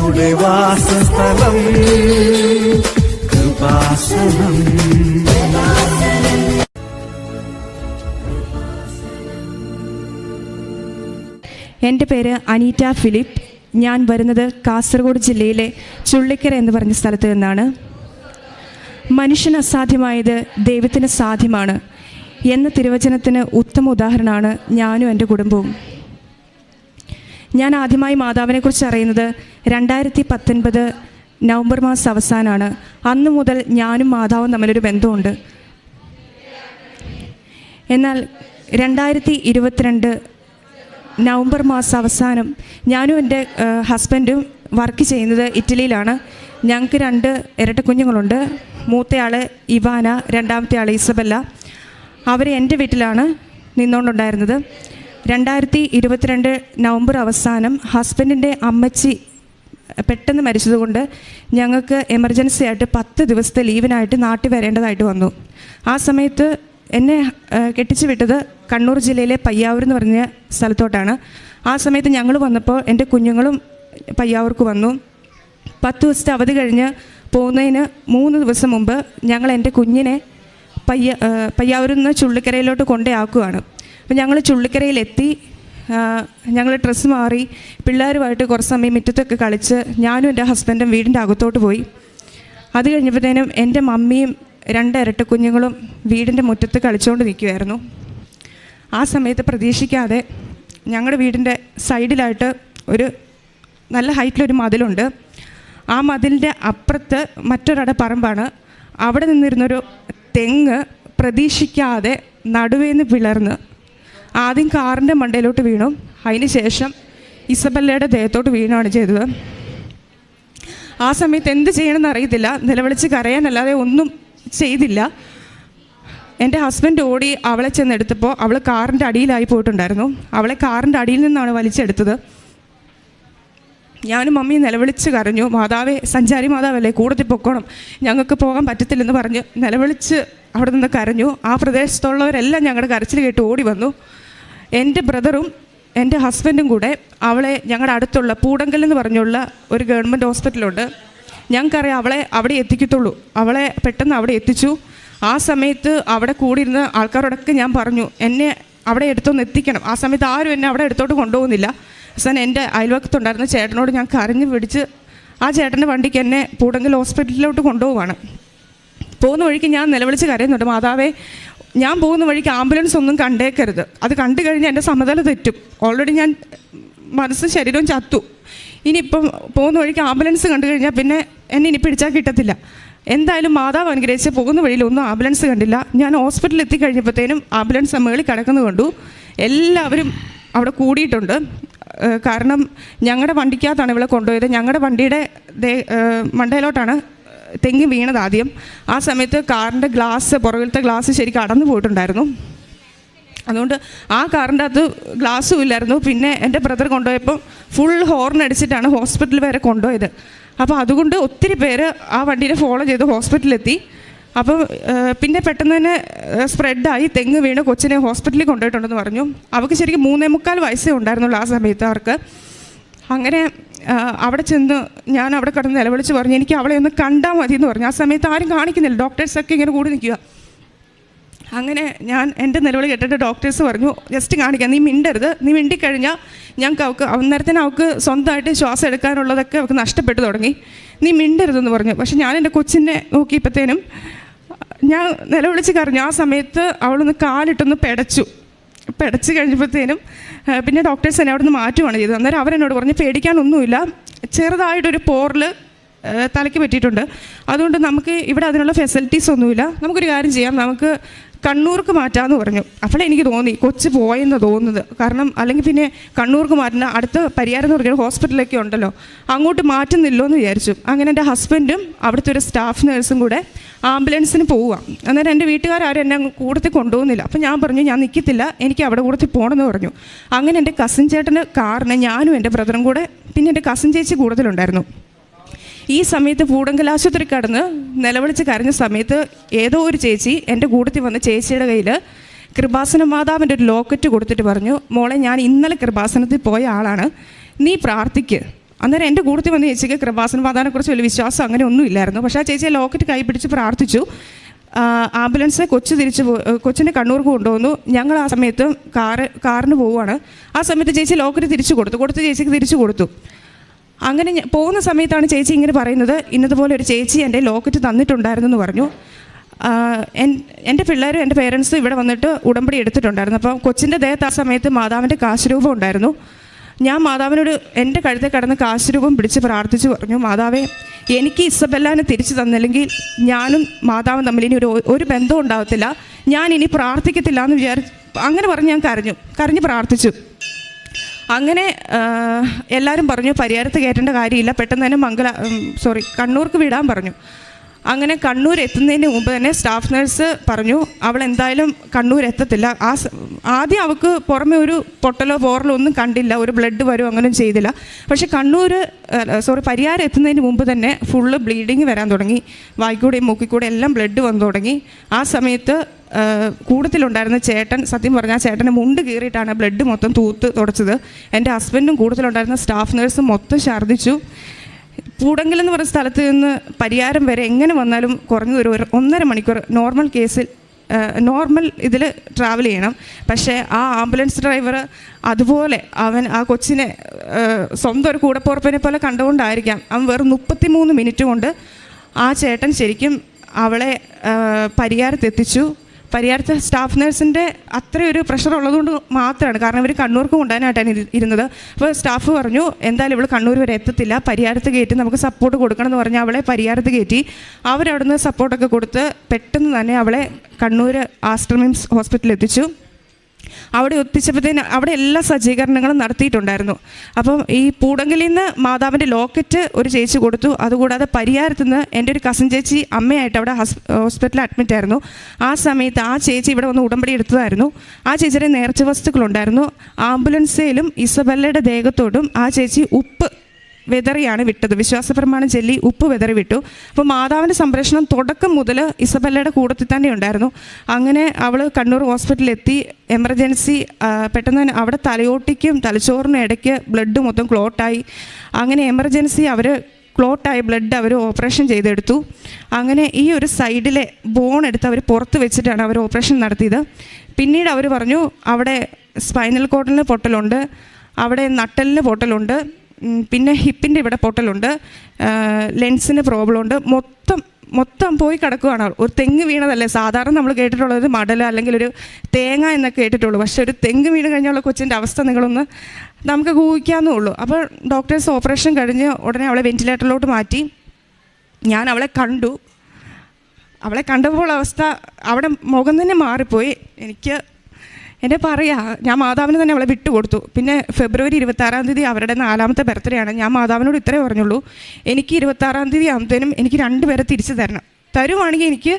കർത്താവിനുടെ വാസസ്ഥലം കൃപാസനം. എൻ്റെ പേര് അനീറ്റ ഫിലിപ്പ്. ഞാൻ വരുന്നത് കാസർഗോഡ് ജില്ലയിലെ ചുള്ളിക്കര എന്ന് പറഞ്ഞ സ്ഥലത്ത് നിന്നാണ്. മനുഷ്യന് അസാധ്യമായത് ദൈവത്തിന് സാധ്യമാണ് എന്ന തിരുവചനത്തിന് ഉത്തമ ഉദാഹരണമാണ് ഞാനും എൻ്റെ കുടുംബവും. ഞാൻ ആദ്യമായി മാതാവിനെക്കുറിച്ച് അറിയുന്നത് 2019 നവംബർ മാസം അവസാനമാണ്. അന്നു മുതൽ ഞാനും മാതാവും തമ്മിലൊരു ബന്ധമുണ്ട്. എന്നാൽ 2022 നവംബർ മാസം അവസാനം ഞാനും എൻ്റെ ഹസ്ബൻഡും വർക്ക് ചെയ്യുന്നത് ഇറ്റലിയിലാണ്. ഞങ്ങൾക്ക് 2 ഇരട്ട കുഞ്ഞുങ്ങളുണ്ട്. മൂത്തയാൾ ഇവാന, രണ്ടാമത്തെ ആൾ ഇസബല്ല. അവർ എൻ്റെ വീട്ടിലാണ് നിന്നുകൊണ്ടുണ്ടായിരുന്നത്. 2022 നവംബർ അവസാനം ഹസ്ബൻഡിൻ്റെ അമ്മച്ചി പെട്ടെന്ന് മരിച്ചതുകൊണ്ട് ഞങ്ങൾക്ക് എമർജൻസി ആയിട്ട് 10 ദിവസത്തെ ലീവിനായിട്ട് നാട്ടിൽ വരേണ്ടതായിട്ട് വന്നു. ആ സമയത്ത് എന്നെ കെട്ടിച്ചു വിട്ടത് കണ്ണൂർ ജില്ലയിലെ പയ്യാവൂർ എന്ന് പറഞ്ഞ സ്ഥലത്തോട്ടാണ്. ആ സമയത്ത് ഞങ്ങൾ വന്നപ്പോൾ എൻ്റെ കുഞ്ഞുങ്ങളും പയ്യാവൂർക്ക് വന്നു. 10 ദിവസത്തെ അവധി കഴിഞ്ഞ് പോകുന്നതിന് 3 ദിവസം മുമ്പ് ഞങ്ങൾ എൻ്റെ കുഞ്ഞിനെ പയ്യാവൂരിൽ നിന്ന് ചുള്ളിക്കരയിലോട്ട് കൊണ്ടുപോയാക്കുകയാണ്. അപ്പോൾ ഞങ്ങൾ ചുള്ളിക്കരയിലെത്തി. ഞങ്ങൾ ഡ്രസ്സ് മാറി പിള്ളേരുമായിട്ട് കുറച്ച് സമയം മുറ്റത്തൊക്കെ കളിച്ച് ഞാനും എൻ്റെ ഹസ്ബൻഡും വീടിൻ്റെ അകത്തോട്ട് പോയി. അത് കഴിഞ്ഞപ്പോഴത്തേനും എൻ്റെ മമ്മിയും 2 ഇരട്ട കുഞ്ഞുങ്ങളും വീടിൻ്റെ മുറ്റത്ത് കളിച്ചുകൊണ്ട് നിൽക്കുമായിരുന്നു. ആ സമയത്ത് പ്രതീക്ഷിക്കാതെ ഞങ്ങളുടെ വീടിൻ്റെ സൈഡിലായിട്ട് ഒരു നല്ല ഹൈറ്റിലൊരു മതിലുണ്ട്. ആ മതിലിൻ്റെ അപ്പുറത്ത് മറ്റൊരട പറമ്പാണ്. അവിടെ നിന്നിരുന്നൊരു തെങ്ങ് പ്രതീക്ഷിക്കാതെ നടുവേന്ന് പിളർന്ന് ആദ്യം കാറിൻ്റെ മണ്ടയിലോട്ട് വീണു. അതിന് ശേഷം ഇസബല്ലയുടെ ദേഹത്തോട്ട് വീണാണ് ചെയ്തത്. ആ സമയത്ത് എന്ത് ചെയ്യണമെന്ന് അറിയത്തില്ല. നിലവിളിച്ച് കരയാനല്ലാതെ ഒന്നും ചെയ്തില്ല. എൻ്റെ ഹസ്ബൻഡ് ഓടി അവളെ ചെന്നെടുത്തപ്പോൾ അവൾ കാറിൻ്റെ അടിയിലായി പോയിട്ടുണ്ടായിരുന്നു. അവളെ കാറിൻ്റെ അടിയിൽ നിന്നാണ് വലിച്ചെടുത്തത്. ഞാനും മമ്മിയും നിലവിളിച്ച് കരഞ്ഞു. മാതാവേ, സഞ്ചാരി മാതാവല്ലേ, കൂടത്തിൽ പൊക്കോണം, ഞങ്ങൾക്ക് പോകാൻ പറ്റത്തില്ലെന്ന് പറഞ്ഞ് നിലവിളിച്ച് അവിടെ നിന്ന് കരഞ്ഞു. ആ പ്രദേശത്തുള്ളവരെല്ലാം ഞങ്ങളുടെ കരച്ചിൽ കേട്ട് ഓടി വന്നു. എൻ്റെ ബ്രദറും എൻ്റെ ഹസ്ബൻഡും കൂടെ അവളെ ഞങ്ങളുടെ അടുത്തുള്ള പൂടങ്കൽ എന്ന് പറഞ്ഞുള്ള ഒരു ഗവൺമെൻറ് ഹോസ്പിറ്റലുണ്ട്. ഞങ്ങൾക്കറിയാം അവളെ അവിടെ എത്തിക്കത്തുള്ളൂ. അവളെ പെട്ടെന്ന് അവിടെ എത്തിച്ചു. ആ സമയത്ത് അവിടെ കൂടിയിരുന്ന ആൾക്കാരോടൊക്കെ ഞാൻ പറഞ്ഞു, എന്നെ അവിടെ എടുത്തൊന്ന് എത്തിക്കണം. ആ സമയത്ത് ആരും എന്നെ അവിടെ എടുത്തോട്ട് കൊണ്ടുപോകുന്നില്ല. അവസാനം എൻ്റെ അയൽവക്കത്തുണ്ടായിരുന്ന ചേട്ടനോട് ഞാൻ കരഞ്ഞു പിടിച്ച് ആ ചേട്ടൻ്റെ വണ്ടിക്ക് എന്നെ പൂടങ്കൽ ഹോസ്പിറ്റലിലോട്ട് കൊണ്ടുപോവാണ്. പോകുന്ന വഴിക്ക് ഞാൻ നിലവിളിച്ച് കരയുന്നുണ്ട്, മാതാവേ, ഞാൻ പോകുന്ന വഴിക്ക് ആംബുലൻസ് ഒന്നും കണ്ടേക്കരുത്. അത് കണ്ടു കഴിഞ്ഞാൽ എൻ്റെ സമനില തെറ്റും. ഓൾറെഡി ഞാൻ മനസ്സും ശരീരവും ചത്തു. ഇനിയിപ്പം പോകുന്ന വഴിക്ക് ആംബുലൻസ് കണ്ടു കഴിഞ്ഞാൽ പിന്നെ എന്നെ ഇനി പിടിച്ചാൽ കിട്ടത്തില്ല. എന്തായാലും മാതാവ് അനുഗ്രഹിച്ച് പോകുന്ന വഴിയിലൊന്നും ആംബുലൻസ് കണ്ടില്ല. ഞാൻ ഹോസ്പിറ്റലിൽ എത്തിക്കഴിഞ്ഞപ്പോഴത്തേനും ആംബുലൻസ് മേളിൽ കിടക്കുന്നത് കണ്ടു. എല്ലാവരും അവിടെ കൂടിയിട്ടുണ്ട്. കാരണം ഞങ്ങളുടെ വണ്ടിക്കകത്താണ് ഇവളെ കൊണ്ടുപോയത്. ഞങ്ങളുടെ വണ്ടിയുടെ മണ്ടയിലോട്ടാണ് തെങ്ങി വീണത് ആദ്യം. ആ സമയത്ത് കാറിൻ്റെ ഗ്ലാസ്, പുറകിലത്തെ ഗ്ലാസ് ശരിക്കും അടന്നു പോയിട്ടുണ്ടായിരുന്നു. അതുകൊണ്ട് ആ കാറിൻ്റെ അകത്ത് ഗ്ലാസ്സും ഇല്ലായിരുന്നു. പിന്നെ എൻ്റെ ബ്രദർ കൊണ്ടുപോയപ്പോൾ ഫുൾ ഹോർൺ അടിച്ചിട്ടാണ് ഹോസ്പിറ്റൽ വരെ കൊണ്ടുപോയത്. അപ്പോൾ അതുകൊണ്ട് ഒത്തിരി പേര് ആ വണ്ടീനെ ഫോളോ ചെയ്ത് ഹോസ്പിറ്റലിലെത്തി. അപ്പോൾ പിന്നെ പെട്ടെന്ന് തന്നെ സ്പ്രെഡായി, തെങ്ങ് വീണ് കൊച്ചിനെ ഹോസ്പിറ്റലിൽ കൊണ്ടുപോയിട്ടുണ്ടെന്ന് പറഞ്ഞു. അവർക്ക് ശരിക്കും 3.25 വയസ്സേ ഉണ്ടായിരുന്നുള്ളൂ ആ സമയത്ത് അവർക്ക്. അങ്ങനെ അവിടെ ചെന്ന് ഞാൻ അവിടെ കിടന്ന് നിലവിളിച്ച് പറഞ്ഞു, എനിക്ക് അവളെ ഒന്ന് കണ്ടാൽ മതി എന്ന് പറഞ്ഞു. ആ സമയത്ത് ആരും കാണിക്കുന്നില്ല, ഡോക്ടേഴ്സൊക്കെ ഇങ്ങനെ കൂടി നിൽക്കുക. അങ്ങനെ ഞാൻ എൻ്റെ നിലവിളി കേട്ടിട്ട് ഡോക്ടേഴ്സ് പറഞ്ഞു, ജസ്റ്റ് കാണിക്കാം, നീ മിണ്ടരുത്, നീ മിണ്ടിക്കഴിഞ്ഞാൽ ഞങ്ങൾക്ക് അവൾക്ക് അന്നേരത്തിന് അവൾക്ക് സ്വന്തമായിട്ട് ശ്വാസം എടുക്കാനുള്ളതൊക്കെ അവൾക്ക് നഷ്ടപ്പെട്ടു തുടങ്ങി, നീ മിണ്ടരുതെന്ന് പറഞ്ഞു. പക്ഷെ ഞാൻ എൻ്റെ കൊച്ചിനെ നോക്കിയപ്പോഴത്തേനും ഞാൻ നിലവിളിച്ച് കരഞ്ഞു. ആ സമയത്ത് അവളൊന്ന് കാലിട്ടൊന്ന് പിടച്ച് കഴിഞ്ഞപ്പോഴത്തേനും പിന്നെ ഡോക്ടേഴ്സ് എന്നെ അവിടെ നിന്ന് മാറ്റുകയാണ് ചെയ്തത്. അന്നേരം അവരെന്നോട് പറഞ്ഞു, പേടിക്കാനൊന്നുമില്ല, ചെറുതായിട്ടൊരു പോറിൽ തലയ്ക്ക് പറ്റിയിട്ടുണ്ട്, അതുകൊണ്ട് നമുക്ക് ഇവിടെ അതിനുള്ള ഫെസിലിറ്റീസ് ഒന്നുമില്ല, നമുക്കൊരു കാര്യം ചെയ്യാം, നമുക്ക് കണ്ണൂർക്ക് മാറ്റാമെന്ന് പറഞ്ഞു. അപ്പോഴേ എനിക്ക് തോന്നി കൊച്ച് പോയെന്ന് തോന്നുന്നത്. കാരണം അല്ലെങ്കിൽ പിന്നെ കണ്ണൂർക്ക് മാറ്റുന്ന അടുത്ത പരിയാരം എന്ന് പറഞ്ഞൊരു ഹോസ്പിറ്റലൊക്കെ ഉണ്ടല്ലോ, അങ്ങോട്ട് മാറ്റുന്നില്ലോ എന്ന് വിചാരിച്ചു. അങ്ങനെ എൻ്റെ ഹസ്ബൻഡും അവിടുത്തെ ഒരു സ്റ്റാഫ് നേഴ്സും കൂടെ ആംബുലൻസിന് പോവുകയാണ്. അന്നേരം എൻ്റെ വീട്ടുകാരും എന്നെ കൂടത്തിൽ കൊണ്ടുപോകുന്നില്ല. അപ്പോൾ ഞാൻ പറഞ്ഞു, ഞാൻ നിൽക്കത്തില്ല, എനിക്ക് അവിടെ കൂടത്തിൽ പോകണമെന്ന് പറഞ്ഞു. അങ്ങനെ എൻ്റെ കസിൻ ചേട്ടൻ്റെ കാറിന് ഞാനും എൻ്റെ ബ്രദറും കൂടെ, പിന്നെ എൻ്റെ കസിൻ ചേച്ചി കൂടുതലുണ്ടായിരുന്നു. ഈ സമയത്ത് പൂടങ്കൽ ആശുപത്രി കടന്ന് നിലവിളിച്ച് കരഞ്ഞ സമയത്ത് ഏതോ ഒരു ചേച്ചി എൻ്റെ കൂട്ടത്തിൽ വന്ന് ചേച്ചിയുടെ കയ്യിൽ കൃപാസന മാതാവിൻ്റെ ഒരു ലോക്കറ്റ് കൊടുത്തിട്ട് പറഞ്ഞു, മോളെ, ഞാൻ ഇന്നലെ കൃപാസനത്തിൽ പോയ ആളാണ്, നീ പ്രാർത്ഥിക്ക്, അന്നേരം എൻ്റെ കൂട്ടത്തിൽ വന്ന് ചേച്ചിക്ക് കൃപാസന മാതാവിനെക്കുറിച്ച് വലിയ വിശ്വാസം അങ്ങനെ ഒന്നും ഇല്ലായിരുന്നു. പക്ഷേ ആ ചേച്ചിയെ ലോക്കറ്റ് കൈ പിടിച്ച് പ്രാർത്ഥിച്ചു. ആംബുലൻസ് കൊച്ചിനെ കണ്ണൂർക്ക് കൊണ്ടുവന്നു. ഞങ്ങൾ ആ സമയത്ത് കാറിന് പോവുകയാണ്. ആ സമയത്ത് ചേച്ചി ലോക്കറ്റ് തിരിച്ചു കൊടുത്തു ചേച്ചിക്ക് തിരിച്ചു കൊടുത്തു. അങ്ങനെ പോകുന്ന സമയത്താണ് ചേച്ചി ഇങ്ങനെ പറയുന്നത്, ഇന്നതുപോലെ ഒരു ചേച്ചി എൻ്റെ ലോക്കറ്റ് തന്നിട്ടുണ്ടായിരുന്നു എന്ന് പറഞ്ഞു. എൻ്റെ പിള്ളേരും എൻ്റെ പേരൻസും ഇവിടെ വന്നിട്ട് ഉടമ്പടി എടുത്തിട്ടുണ്ടായിരുന്നു. അപ്പോൾ കൊച്ചിൻ്റെ ദേഹത്ത് ആ സമയത്ത് മാതാവിൻ്റെ കാശുരൂപം ഉണ്ടായിരുന്നു. ഞാൻ മാതാവിനോട് എൻ്റെ കഴുത്തെ കടന്ന് കാശുരൂപം പിടിച്ച് പ്രാർത്ഥിച്ചു പറഞ്ഞു, മാതാവേ, എനിക്ക് ഇസബെല്ലാനെ തിരിച്ചു തന്നില്ലെങ്കിൽ ഞാനും മാതാവും തമ്മിൽ ഇനി ഒരു ബന്ധവും ഉണ്ടാകത്തില്ല, ഞാൻ ഇനി പ്രാർത്ഥിക്കത്തില്ല എന്ന് അങ്ങനെ പറഞ്ഞ് ഞാൻ കരഞ്ഞ് പ്രാർത്ഥിച്ചു. അങ്ങനെ എല്ലാവരും പറഞ്ഞു പരിയാരത്ത് കയറ്റേണ്ട കാര്യമില്ല, പെട്ടെന്ന് തന്നെ കണ്ണൂർക്ക് വിടാൻ പറഞ്ഞു. അങ്ങനെ കണ്ണൂർ എത്തുന്നതിന് മുമ്പ് തന്നെ സ്റ്റാഫ് നഴ്സ് പറഞ്ഞു അവൾ എന്തായാലും കണ്ണൂർ എത്തത്തില്ല. ആദ്യം അവൾക്ക് പുറമെ ഒരു പൊട്ടലോ പോറലോ ഒന്നും കണ്ടില്ല, ഒരു ബ്ലഡ് വരുമോ അങ്ങനെയും ചെയ്തില്ല. പക്ഷേ പരിയാരം എത്തുന്നതിന് മുമ്പ് തന്നെ ഫുള്ള് ബ്ലീഡിങ് വരാൻ തുടങ്ങി, വായിക്കൂടെയും മൂക്കിക്കൂടെ എല്ലാം ബ്ലഡ് വന്നു തുടങ്ങി. ആ സമയത്ത് കൂട്ടത്തിലുണ്ടായിരുന്ന ചേട്ടൻ, സത്യം പറഞ്ഞാൽ ചേട്ടൻ്റെ മുണ്ട് കീറിയിട്ടാണ് ബ്ലഡ് മൊത്തം തൂത്ത് തുടച്ചത്. എൻ്റെ ഹസ്ബൻഡും കൂട്ടത്തിലുണ്ടായിരുന്ന സ്റ്റാഫ് നഴ്സും മൊത്തം ഛർദ്ദിച്ചു. പൂടങ്കിലെന്ന് പറഞ്ഞ സ്ഥലത്ത് നിന്ന് പരിയാരം വരെ എങ്ങനെ വന്നാലും കുറഞ്ഞത് ഒരു 1.5 മണിക്കൂർ നോർമൽ ഇതിൽ ട്രാവൽ ചെയ്യണം. പക്ഷേ ആ ആംബുലൻസ് ഡ്രൈവർ അതുപോലെ ആ കൊച്ചിനെ സ്വന്തം ഒരു കൂടപ്പുറപ്പിനെ പോലെ കണ്ടുകൊണ്ടായിരിക്കാം അവൻ വെറും 33 മിനിറ്റ് കൊണ്ട് ആ ചേട്ടൻ ശരിക്കും അവളെ പരിയാരത്തെത്തിച്ചു. പരിയാരത്തെ സ്റ്റാഫ് നഴ്സിൻ്റെ അത്രയൊരു പ്രഷർ ഉള്ളതുകൊണ്ട് മാത്രമാണ്, കാരണം ഇവർ കണ്ണൂർക്ക് കൊണ്ടുപോകാനായിട്ടാണ് ഇരുന്നത്. അപ്പോൾ സ്റ്റാഫ് പറഞ്ഞു എന്തായാലും ഇവൾ കണ്ണൂർ വരെ എത്തത്തില്ല, പരിയാരത്ത് കയറ്റി നമുക്ക് സപ്പോർട്ട് കൊടുക്കണം എന്ന് പറഞ്ഞ് അവളെ പരിയാരത്ത് കയറ്റി. അവരവിടുന്ന് സപ്പോർട്ടൊക്കെ കൊടുത്ത് പെട്ടെന്ന് തന്നെ അവളെ കണ്ണൂർ ആസ്റ്റർ മിംസ് ഹോസ്പിറ്റലിൽ എത്തിച്ചു. അവിടെ എത്തിച്ചപ്പോഴത്തേന് അവിടെ എല്ലാ സജ്ജീകരണങ്ങളും നടത്തിയിട്ടുണ്ടായിരുന്നു. അപ്പം ഈ പൂടങ്കലിൽ നിന്ന് മാതാവിൻ്റെ ലോക്കറ്റ് ഒരു ചേച്ചി കൊടുത്തു. അതുകൂടാതെ പരിയാരത്തു നിന്ന് എൻ്റെ ഒരു കസിൻ ചേച്ചി അമ്മയായിട്ട് അവിടെ ഹോസ്പിറ്റലിൽ അഡ്മിറ്റ് ആയിരുന്നു. ആ സമയത്ത് ആ ചേച്ചി ഇവിടെ വന്ന് ഉടമ്പടി എടുത്തതായിരുന്നു. ആ ചേച്ചിയുടെ നേർച്ച വസ്തുക്കളുണ്ടായിരുന്നു. ആംബുലൻസിലും ഇസബല്ലയുടെ ദേഹത്തോടും ആ ചേച്ചി ഉപ്പ് വെതറിയാണ് വിട്ടത്, വിശ്വാസപ്രമാണം ചൊല്ലി ഉപ്പ് വെതറി വിട്ടു. അപ്പോൾ മാതാവിൻ്റെ സംരക്ഷണം തുടക്കം മുതൽ ഇസബല്ലയുടെ കൂടത്തിൽ തന്നെ ഉണ്ടായിരുന്നു. അങ്ങനെ അവൾ കണ്ണൂർ ഹോസ്പിറ്റലിലെത്തി. എമർജൻസി പെട്ടെന്ന് തന്നെ അവിടെ തലയോട്ടിക്കും തലച്ചോറിനും ഇടയ്ക്ക് ബ്ലഡ് മൊത്തം ക്ലോട്ടായി. അങ്ങനെ എമർജൻസി ക്ലോട്ടായ ബ്ലഡ് അവർ ഓപ്പറേഷൻ ചെയ്തെടുത്തു. അങ്ങനെ ഈ ഒരു സൈഡിലെ ബോൺ എടുത്ത് അവർ പുറത്ത് വെച്ചിട്ടാണ് അവർ ഓപ്പറേഷൻ നടത്തിയത്. പിന്നീട് അവർ പറഞ്ഞു അവിടെ സ്പൈനൽ കോഡിന് പൊട്ടലുണ്ട്, അവിടെ നട്ടലിന് പൊട്ടലുണ്ട്, പിന്നെ ഹിപ്പിൻ്റെ ഇവിടെ പൊട്ടലുണ്ട്, ലെൻസിന് പ്രോബ്ലം ഉണ്ട്, മൊത്തം പോയി കിടക്കുകയാണ്. ഒരു തെങ്ങ് വീണതല്ലേ, സാധാരണ നമ്മൾ കേട്ടിട്ടുള്ളത് മടല അല്ലെങ്കിൽ ഒരു തേങ്ങ എന്നൊക്കെ കേട്ടിട്ടുള്ളൂ. പക്ഷേ ഒരു തെങ്ങ് വീണ് കഴിഞ്ഞുള്ള കൊച്ചിൻ്റെ അവസ്ഥ നമുക്ക് ഊഹിക്കാവുന്നേ ഉള്ളൂ. അപ്പോൾ ഡോക്ടേഴ്സ് ഓപ്പറേഷൻ കഴിഞ്ഞ് ഉടനെ അവളെ വെൻറ്റിലേറ്ററിലോട്ട് മാറ്റി. ഞാൻ അവളെ കണ്ടപ്പോൾ അവസ്ഥ അവിടെ മുഖം തന്നെ മാറിപ്പോയി. എന്നെ ഞാൻ മാതാവിന് തന്നെ അവളെ വിട്ടുകൊടുത്തു. പിന്നെ ഫെബ്രുവരി 26-ാം തീയതി അവരുടെ 4ാമത്തെ ബർത്ത്ഡേ ആണ്. ഞാൻ മാതാവിനോട് ഇത്രേ പറഞ്ഞുള്ളൂ, എനിക്ക് 26-ാം തീയതി ആകുമ്പോഴത്തേനും എനിക്ക് 2 പേരെ തിരിച്ചു തരുവാണെങ്കിൽ എനിക്ക്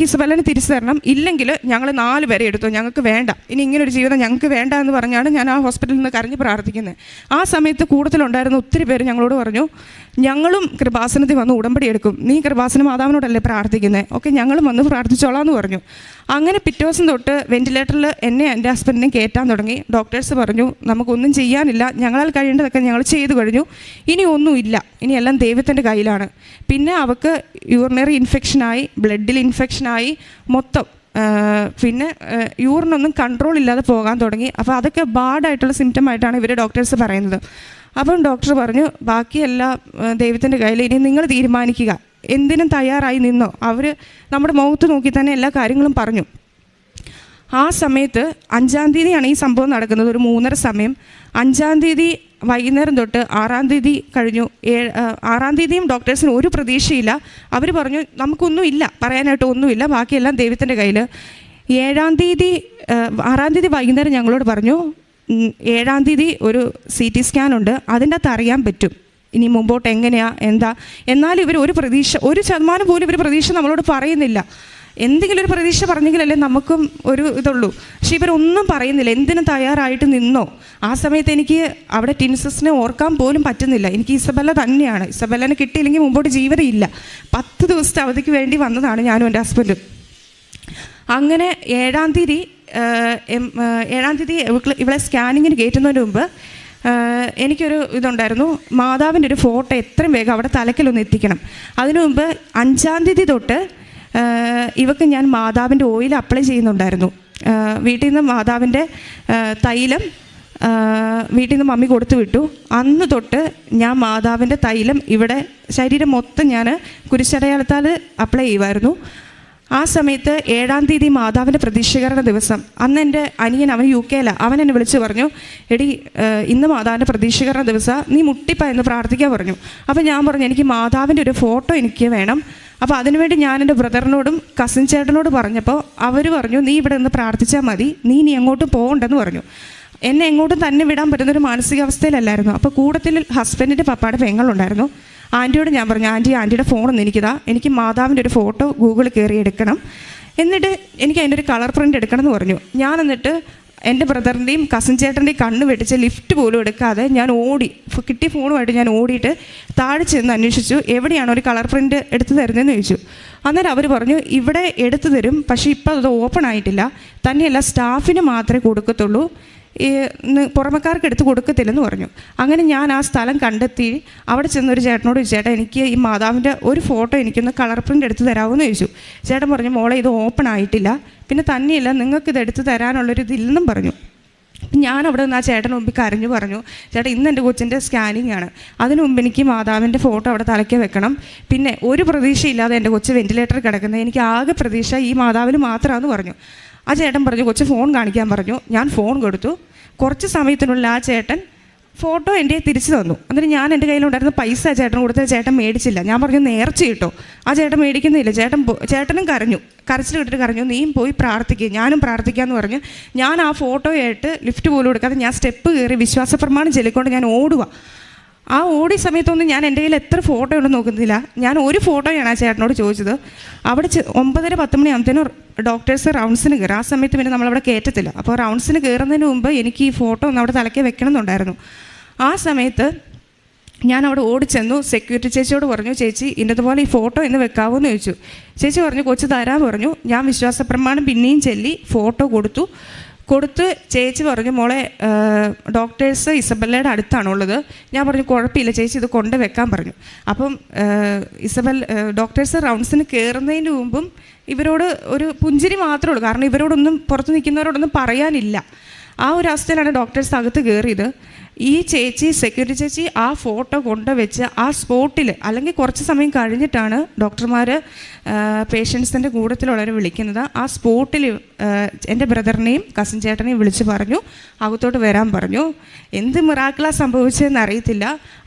ഇസബെല്ലനെ തിരിച്ചു തരണം, ഇല്ലെങ്കിൽ ഞങ്ങൾ 4 പേരെ എടുത്തു, ഞങ്ങൾക്ക് വേണ്ട, ഇനി ഇങ്ങനൊരു ജീവിതം ഞങ്ങൾക്ക് വേണ്ട എന്ന് പറഞ്ഞാണ് ഞാൻ ആ ഹോസ്പിറ്റലിൽ നിന്ന് കരഞ്ഞ് പ്രാർത്ഥിക്കുന്നത്. ആ സമയത്ത് കൂട്ടത്തിലുണ്ടായിരുന്ന ഒത്തിരി പേര് ഞങ്ങളോട് പറഞ്ഞു, ഞങ്ങളും കൃപാസനത്തിൽ വന്ന് ഉടമ്പടി എടുക്കും, നീ കൃപാസന മാതാവിനോടല്ലേ പ്രാർത്ഥിക്കുന്നത്, ഓക്കെ ഞങ്ങളും വന്ന് പ്രാർത്ഥിച്ചോളാം എന്ന് പറഞ്ഞു. അങ്ങനെ പിറ്റേ ദിവസം തൊട്ട് വെൻറ്റിലേറ്ററിൽ എന്നെ എൻ്റെ ഹസ്ബൻഡിനെ കയറ്റാൻ തുടങ്ങി. ഡോക്ടേഴ്സ് പറഞ്ഞു നമുക്കൊന്നും ചെയ്യാനില്ല, ഞങ്ങളാൽ കഴിയേണ്ടതൊക്കെ ഞങ്ങൾ ചെയ്തു കഴിഞ്ഞു, ഇനി ഒന്നുമില്ല, ഇനി എല്ലാം ദൈവത്തിൻ്റെ കയ്യിലാണ്. പിന്നെ അവൾക്ക് യൂറിനറി ഇൻഫെക്ഷനായി, ബ്ലഡിൽ ഇൻഫെക്ഷനായി, മൊത്തം പിന്നെ യൂറിനൊന്നും കൺട്രോൾ ഇല്ലാതെ പോകാൻ തുടങ്ങി. അപ്പോൾ അതൊക്കെ ബാഡായിട്ടുള്ള സിംറ്റമായിട്ടാണ് ഇവർ ഡോക്ടേഴ്സ് പറയുന്നത്. അപ്പം ഡോക്ടർ പറഞ്ഞു ബാക്കിയെല്ലാം ദൈവത്തിൻ്റെ കയ്യിൽ, ഇനി നിങ്ങൾ തീരുമാനിക്കുക, എന്തിനും തയ്യാറായി നിന്നോ. അവർ നമ്മുടെ മുഖത്ത് നോക്കി തന്നെ എല്ലാ കാര്യങ്ങളും പറഞ്ഞു. ആ സമയത്ത് 5-ാം തീയതിയാണ് ഈ സംഭവം നടക്കുന്നത്, ഒരു 3:30 സമയം. 5-ാം തീയതി വൈകുന്നേരം തൊട്ട് 6-ാം തീയതി കഴിഞ്ഞു. 6-ാം തീയതിയും ഡോക്ടേഴ്സിന് ഒരു പ്രതീക്ഷയില്ല. അവർ പറഞ്ഞു നമുക്കൊന്നും ഇല്ല, പറയാനായിട്ട് ഒന്നുമില്ല, ബാക്കിയെല്ലാം ദൈവത്തിൻ്റെ കയ്യിൽ. 6-ാം തീയതി വൈകുന്നേരം ഞങ്ങളോട് പറഞ്ഞു 7-ാം തീയതി ഒരു CT സ്കാൻ ഉണ്ട്, അതിൻ്റെ അകത്ത് അറിയാൻ പറ്റും ഇനി മുമ്പോട്ട് എങ്ങനെയാണ് എന്താ. എന്നാലും ഇവർ ഒരു പ്രതീക്ഷ, 1% പോലും ഇവർ പ്രതീക്ഷ നമ്മളോട് പറയുന്നില്ല. എന്തെങ്കിലും ഒരു പ്രതീക്ഷ പറഞ്ഞെങ്കിലല്ലേ നമുക്കും ഒരു ഇതുള്ളൂ. പക്ഷെ ഇവരൊന്നും പറയുന്നില്ല, എന്തിനും തയ്യാറായിട്ട് നിന്നോ. ആ സമയത്ത് എനിക്ക് അവിടെ ടിൻസസിനെ ഓർക്കാൻ പോലും പറ്റുന്നില്ല. എനിക്ക് ഇസബെല്ല തന്നെയാണ്, ഇസബെല്ലനെ കിട്ടിയില്ലെങ്കിൽ മുമ്പോട്ട് ജീവിതമില്ല. 10 ദിവസത്തെ അവധിക്ക് വേണ്ടി വന്നതാണ് ഞാനും എൻ്റെ ഹസ്ബൻഡും. അങ്ങനെ 7-ാം തീയതി ഇവളെ സ്കാനിങ്ങിന് കയറ്റുന്നതിന് മുമ്പ് എനിക്കൊരു ഇതുണ്ടായിരുന്നു, മാതാവിൻ്റെ ഒരു ഫോട്ടോ എത്രയും വേഗം അവിടെ തലക്കിലൊന്ന് എത്തിക്കണം. അതിനു മുമ്പ് 5-ാം തീയതി തൊട്ട് ഇവക്ക് ഞാൻ മാതാവിൻ്റെ ഓയിൽ അപ്ലൈ ചെയ്യുന്നുണ്ടായിരുന്നു. വീട്ടിൽ നിന്ന് മാതാവിൻ്റെ തൈലം വീട്ടിൽ നിന്ന് മമ്മി കൊടുത്തു വിട്ടു. അന്ന് തൊട്ട് ഞാൻ മാതാവിൻ്റെ തൈലം ഇവിടെ ശരീരം മൊത്തം ഞാൻ കുരിശടയാളത്താൽ അപ്ലൈ ചെയ്യുമായിരുന്നു. ആ സമയത്ത് 7-ാം തീയതി മാതാവിൻ്റെ പ്രതീക്ഷീകരണ ദിവസം, അന്ന് എൻ്റെ അനിയൻ, അവൻ UK അവൻ എന്നെ വിളിച്ച് പറഞ്ഞു, എടി ഇന്ന് മാതാവിൻ്റെ പ്രതീക്ഷീകരണ ദിവസം, നീ മുട്ടിപ്പ എന്ന് പ്രാർത്ഥിക്കാൻ പറഞ്ഞു. അപ്പോൾ ഞാൻ പറഞ്ഞു, എനിക്ക് മാതാവിൻ്റെ ഒരു ഫോട്ടോ എനിക്ക് വേണം. അപ്പോൾ അതിനുവേണ്ടി ഞാൻ എൻ്റെ ബ്രദറിനോടും കസിൻ ചേട്ടനോട് പറഞ്ഞപ്പോൾ അവർ പറഞ്ഞു, നീ ഇവിടെ നിന്ന് പ്രാർത്ഥിച്ചാൽ മതി, നീ ഇനി എങ്ങോട്ടും പോകണ്ടെന്ന് പറഞ്ഞു. എന്നെ എങ്ങോട്ടും തന്നെ വിടാൻ പറ്റുന്നൊരു മാനസികാവസ്ഥയിലല്ലായിരുന്നു. അപ്പോൾ കൂട്ടത്തിൽ ഹസ്ബൻഡിൻ്റെ പപ്പായുടെ പെങ്ങളുണ്ടായിരുന്നു. ആൻറ്റിയോട് ഞാൻ പറഞ്ഞു, ആൻറ്റിയുടെ ഫോണൊന്നും എനിക്കിതാ, എനിക്ക് മാതാവിൻ്റെ ഒരു ഫോട്ടോ ഗൂഗിളിൽ കയറി എടുക്കണം, എന്നിട്ട് എനിക്ക് അതിൻ്റെ ഒരു കളർ പ്രിൻ്റ് എടുക്കണം എന്ന് പറഞ്ഞു. ഞാൻ എന്നിട്ട് എൻ്റെ ബ്രദറിൻ്റെയും കസിൻ ചേട്ടൻ്റെയും കണ്ണ് വെട്ടിച്ച് ലിഫ്റ്റ് പോലും എടുക്കാതെ ഞാൻ ഓടി, കിട്ടിയ ഫോണുമായിട്ട് ഞാൻ ഓടിയിട്ട് താഴെ ചെന്ന് അന്വേഷിച്ചു, എവിടെയാണോ ഒരു കളർ പ്രിൻ്റ് എടുത്തു തരുന്നതെന്ന് ചോദിച്ചു. അന്നേരം അവർ പറഞ്ഞു, ഇവിടെ എടുത്തു തരും, പക്ഷേ ഇപ്പോൾ അത് ഓപ്പൺ ആയിട്ടില്ല, തന്നെയല്ല സ്റ്റാഫിന് മാത്രമേ കൊടുക്കത്തുള്ളൂ, പുറമക്കാർക്ക് എടുത്ത് കൊടുക്കത്തില്ലെന്ന് പറഞ്ഞു. അങ്ങനെ ഞാൻ ആ സ്ഥലം കണ്ടെത്തി അവിടെ ചെന്നൊരു ചേട്ടനോട് ചോദിച്ചു, ചേട്ടാ എനിക്ക് ഈ മാതാവിൻ്റെ ഒരു ഫോട്ടോ എനിക്കൊന്ന് കളർ പ്രിൻ്റ് എടുത്ത് തരാമെന്ന് ചോദിച്ചു. ചേട്ടൻ പറഞ്ഞു, മോളെ ഇത് ഓപ്പൺ ആയിട്ടില്ല, പിന്നെ തന്നെയില്ല നിങ്ങൾക്കിത് എടുത്ത് തരാനുള്ളൊരു ഇതില്ലെന്നും പറഞ്ഞു. ഞാൻ അവിടെ നിന്ന് ആ ചേട്ടന് മുമ്പിൽ കരഞ്ഞു പറഞ്ഞു, ചേട്ടാ ഇന്ന് എൻ്റെ കൊച്ചിൻ്റെ സ്കാനിങ് ആണ്, അതിനു മുമ്പ് എനിക്ക് മാതാവിൻ്റെ ഫോട്ടോ അവിടെ തലയ്ക്ക് വെക്കണം, പിന്നെ ഒരു പ്രതീക്ഷയില്ലാതെ എൻ്റെ കൊച്ച് വെൻറ്റിലേറ്ററിൽ കിടക്കുന്നത്, എനിക്ക് ആകെ പ്രതീക്ഷ ഈ മാതാവിൽ മാത്രമാണെന്ന് പറഞ്ഞു. ആ ചേട്ടൻ പറഞ്ഞു, കൊച്ച് ഫോൺ കാണിക്കാൻ പറഞ്ഞു. ഞാൻ ഫോൺ കൊടുത്തു. കുറച്ച് സമയത്തിനുള്ളിൽ ആ ചേട്ടൻ ഫോട്ടോ എൻ്റെ തിരിച്ചു തന്നു. എന്നിട്ട് ഞാൻ എൻ്റെ കയ്യിലുണ്ടായിരുന്ന പൈസ ചേട്ടൻ കൊടുത്ത ചേട്ടൻ മേടിച്ചില്ല. ഞാൻ പറഞ്ഞു, നേർച്ച കിട്ടോ. ആ ചേട്ടൻ മേടിക്കുന്നില്ല. ചേട്ടനും കരഞ്ഞു, കരച്ചിൽ കിട്ടിട്ട് കരഞ്ഞു, നീയും പോയി പ്രാർത്ഥിക്കുക, ഞാനും പ്രാർത്ഥിക്കാമെന്ന് പറഞ്ഞു. ഞാൻ ആ ഫോട്ടോയായിട്ട് ലിഫ്റ്റ് പോലും എടുക്കാതെ ഞാൻ സ്റ്റെപ്പ് കയറി വിശ്വാസ പ്രമാണം ചൊല്ലിക്കൊണ്ട് ഞാൻ ഓടുക. ആ ഓടിയ സമയത്തൊന്നും ഞാൻ എൻ്റെ കയ്യിൽ എത്ര ഫോട്ടോ ഉണ്ടെന്ന് നോക്കുന്നില്ല. ഞാൻ ഒരു ഫോട്ടോയാണ് ആ ചേട്ടനോട് ചോദിച്ചത്. അവിടെ 9:30-10 മണിയാകുമ്പോഴത്തേനും ഡോക്ടേഴ്സ് റൗണ്ട്സിന് കയറി. ആ സമയത്ത് പിന്നെ നമ്മളവിടെ കയറ്റത്തില്ല. അപ്പോൾ റൗണ്ട്സിന് കയറുന്നതിന് മുമ്പ് എനിക്ക് ഈ ഫോട്ടോ ഒന്ന് അവിടെ തലയ്ക്ക് വെക്കണമെന്നുണ്ടായിരുന്നു. ആ സമയത്ത് ഞാൻ അവിടെ ഓടിച്ചെന്നു. സെക്യൂരിറ്റി ചേച്ചിയോട് പറഞ്ഞു, ചേച്ചി ഇന്നതുപോലെ ഈ ഫോട്ടോ ഇന്ന് വെക്കാവോ എന്ന് ചോദിച്ചു. ചേച്ചി പറഞ്ഞു, കൊച്ചു തരാൻ പറഞ്ഞു. ഞാൻ വിശ്വാസപ്രമാണം പിന്നെയും ചൊല്ലി ഫോട്ടോ കൊടുത്ത് ചേച്ചി പറഞ്ഞു, മോളെ ഡോക്ടേഴ്സ് ഇസബല്ലയുടെ അടുത്താണുള്ളത്. ഞാൻ പറഞ്ഞു, കുഴപ്പമില്ല ചേച്ചി, ഇത് കൊണ്ട് വെക്കാൻ പറഞ്ഞു. അപ്പം ഡോക്ടേഴ്സ് റൗണ്ട്സിന് കയറുന്നതിന് മുമ്പും ഇവരോട് ഒരു പുഞ്ചിരി മാത്രമേ ഉള്ളൂ, കാരണം ഇവരോടൊന്നും പുറത്ത് നിൽക്കുന്നവരോടൊന്നും പറയാനില്ല. ആ ഒരു അവസ്ഥയിലാണ് ഡോക്ടേഴ്സ് അകത്ത് കയറിയത്. ഈ ചേച്ചി, സെക്യൂരിറ്റി ചേച്ചി ആ ഫോട്ടോ കൊണ്ടുവച്ച് ആ സ്പോട്ടിൽ, അല്ലെങ്കിൽ കുറച്ച് സമയം കഴിഞ്ഞിട്ടാണ് ഡോക്ടർമാർ പേഷ്യൻസിൻ്റെ കൂട്ടത്തിലുള്ളവരെ വിളിക്കുന്നത്. ആ സ്പോട്ടിൽ എൻ്റെ ബ്രദറിനെയും കസിൻ ചേട്ടനെയും വിളിച്ച് പറഞ്ഞു, അകത്തോട്ട് വരാൻ പറഞ്ഞു. എന്ത് മിറാക്കിളാ സംഭവിച്ചതെന്ന് അറിയത്തില്ല.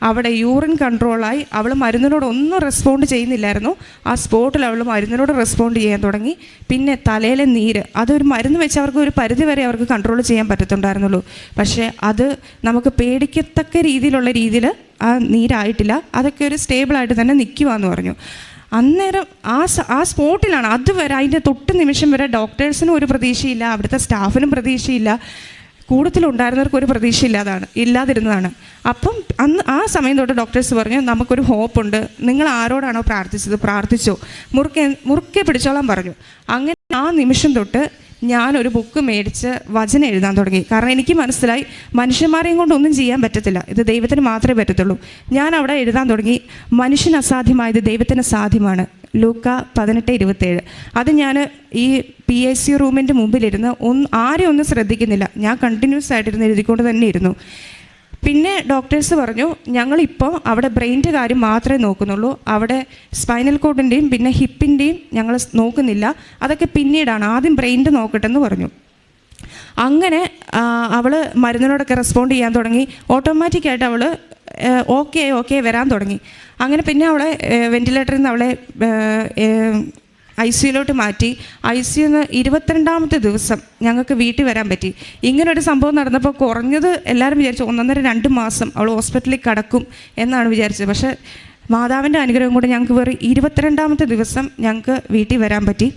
അവിടെ യൂറിൻ കൺട്രോളായി. അവൾ മരുന്നിനോടൊന്നും റെസ്പോണ്ട് ചെയ്യുന്നില്ലായിരുന്നു. ആ സ്പോട്ടിൽ അവൾ മരുന്നിനോട് റെസ്പോണ്ട് ചെയ്യാൻ തുടങ്ങി. പിന്നെ തലയിലെ നീര്, അതൊരു മരുന്ന് വെച്ച് അവർക്ക് ഒരു പരിധി വരെ അവർക്ക് കൺട്രോൾ ചെയ്യാൻ പറ്റത്തുണ്ടായിരുന്നുള്ളൂ. പക്ഷേ അത് നമുക്ക് പേടിക്കത്തക്ക രീതിയിൽ ആ നീരായിട്ടില്ല. അതൊക്കെ ഒരു സ്റ്റേബിളായിട്ട് തന്നെ നിൽക്കുവാന്ന് പറഞ്ഞു. അന്നേരം ആ സ്പോട്ടിലാണ്. അതുവരെ അതിൻ്റെ തൊട്ട് നിമിഷം വരെ ഡോക്ടേഴ്സിനും ഒരു പ്രതീക്ഷയില്ല, അവിടുത്തെ സ്റ്റാഫിനും പ്രതീക്ഷയില്ല, കൂടുതലുണ്ടായിരുന്നവർക്ക് ഒരു ഇല്ലാതിരുന്നതാണ്. അപ്പം ആ സമയം തൊട്ട് ഡോക്ടേഴ്സ് പറഞ്ഞു, നമുക്കൊരു ഹോപ്പുണ്ട്, നിങ്ങൾ ആരോടാണോ പ്രാർത്ഥിച്ചത് പ്രാർത്ഥിച്ചോ, മുറുക്കെ പിടിച്ചോളാൻ പറഞ്ഞു. അങ്ങനെ ആ നിമിഷം തൊട്ട് ഞാനൊരു ബുക്ക് മേടിച്ച് വചനം എഴുതാൻ തുടങ്ങി. കാരണം എനിക്ക് മനസ്സിലായി, മനുഷ്യന്മാരെയും കൊണ്ടൊന്നും ചെയ്യാൻ പറ്റത്തില്ല, ഇത് ദൈവത്തിന് മാത്രമേ പറ്റത്തുള്ളൂ. ഞാൻ അവിടെ എഴുതാൻ തുടങ്ങി, മനുഷ്യന് അസാധ്യമായത് ദൈവത്തിന് സാധ്യമാണ്, ലൂക്ക 18:27. അത് ഞാൻ ഈ PIC റൂമിൻ്റെ മുമ്പിലിരുന്ന് ആരെയും ഒന്നും ശ്രദ്ധിക്കുന്നില്ല, ഞാൻ കണ്ടിന്യൂസ് ആയിട്ടിരുന്ന് എഴുതിക്കൊണ്ട് തന്നെ ഇരുന്നു. പിന്നെ ഡോക്ടേഴ്സ് പറഞ്ഞു, ഞങ്ങളിപ്പോൾ അവിടെ ബ്രെയിൻ്റെ കാര്യം മാത്രമേ നോക്കുന്നുള്ളൂ, അവിടെ സ്പൈനൽ കോഡിൻ്റെയും പിന്നെ ഹിപ്പിൻ്റെയും ഞങ്ങൾ നോക്കുന്നില്ല, അതൊക്കെ പിന്നീടാണ്, ആദ്യം ബ്രെയിൻ്റെ നോക്കട്ടെ എന്ന് പറഞ്ഞു. അങ്ങനെ അവൾ മരുന്നിനോടൊക്കെ റെസ്പോണ്ട് ചെയ്യാൻ തുടങ്ങി. ഓട്ടോമാറ്റിക്കായിട്ട് അവൾ ഓക്കെ വരാൻ തുടങ്ങി. അങ്ങനെ പിന്നെ അവളെ വെൻറ്റിലേറ്ററിൽ നിന്ന് അവളെ ICUലോട്ട് മാറ്റി. ICUന്ന് 22ാമത്തെ ദിവസം ഞങ്ങൾക്ക് വീട്ടിൽ വരാൻ പറ്റി. ഇങ്ങനൊരു സംഭവം നടന്നപ്പോൾ കുറഞ്ഞത് എല്ലാവരും വിചാരിച്ചു 1.5-2 മാസം അവൾ ഹോസ്പിറ്റലിൽ കിടക്കും എന്നാണ് വിചാരിച്ചത്. പക്ഷേ മാതാവിൻ്റെ അനുഗ്രഹം കൊണ്ട് ഞങ്ങൾക്ക് വെറും 22ാമത്തെ ദിവസം ഞങ്ങൾക്ക് വീട്ടിൽ വരാൻ പറ്റി.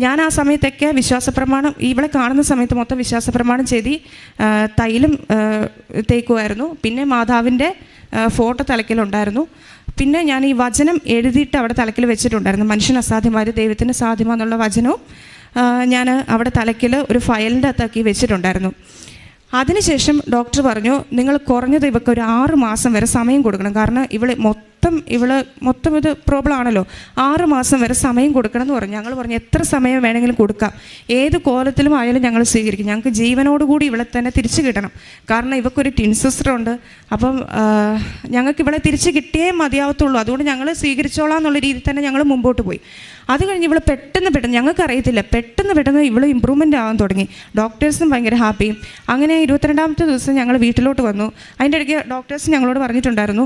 ഞാൻ ആ സമയത്തൊക്കെ വിശ്വാസപ്രമാണം, ഇവിടെ കാണുന്ന സമയത്ത് മൊത്തം വിശ്വാസപ്രമാണം ചെയ്ത് തൈലം തേക്കുമായിരുന്നു. പിന്നെ മാതാവിൻ്റെ ഫോട്ടോ തലയ്ക്കലുണ്ടായിരുന്നു. പിന്നെ ഞാൻ ഈ വചനം എഴുതിയിട്ട് അവിടെ തലയ്ക്കൽ വെച്ചിട്ടുണ്ടായിരുന്നു, മനുഷ്യന് അസാധ്യമായത് ദൈവത്തിന് സാധ്യമാണെന്നുള്ള വചനവും ഞാൻ അവിടെ തലയ്ക്കൽ ഒരു ഫയലിൻ്റെ അകത്താക്കി വെച്ചിട്ടുണ്ടായിരുന്നു. അതിനുശേഷം ഡോക്ടർ പറഞ്ഞു, നിങ്ങൾ കുറഞ്ഞത് ഇവർക്ക് ഒരു 6 മാസം വരെ സമയം കൊടുക്കണം. കാരണം മൊത്തം ഇത് പ്രോബ്ലം ആണല്ലോ. 6 മാസം വരെ സമയം കൊടുക്കണം എന്ന് പറഞ്ഞു. ഞങ്ങൾ പറഞ്ഞു എത്ര സമയം വേണമെങ്കിലും കൊടുക്കാം, ഏത് കോലത്തിലും ആയാലും ഞങ്ങൾ സ്വീകരിക്കും. ഞങ്ങൾക്ക് ജീവനോടുകൂടി ഇവളെ തന്നെ തിരിച്ചു കിട്ടണം. കാരണം ഇവക്കൊരു ട്വിൻ സിസ്റ്റർ ഉണ്ട്. അപ്പം ഞങ്ങൾക്ക് ഇവളെ തിരിച്ച് കിട്ടിയേ മതിയാവത്തുള്ളൂ. അതുകൊണ്ട് ഞങ്ങൾ സ്വീകരിച്ചോളാം എന്നുള്ള രീതിയിൽ തന്നെ ഞങ്ങൾ മുമ്പോട്ട് പോയി. അത് കഴിഞ്ഞ് ഇവൾ പെട്ടെന്ന് ഞങ്ങൾക്ക് അറിയത്തില്ല, പെട്ടെന്ന് ഇവൾ ഇമ്പ്രൂവ്മെൻ്റ് ആകാൻ തുടങ്ങി. ഡോക്ടേഴ്സും ഭയങ്കര ഹാപ്പിയും. അങ്ങനെ 22ാമത്തെ ദിവസം ഞങ്ങൾ വീട്ടിലോട്ട് വന്നു. അതിൻ്റെ ഇടയ്ക്ക് ഡോക്ടേഴ്സ് ഞങ്ങളോട് പറഞ്ഞിട്ടുണ്ടായിരുന്നു,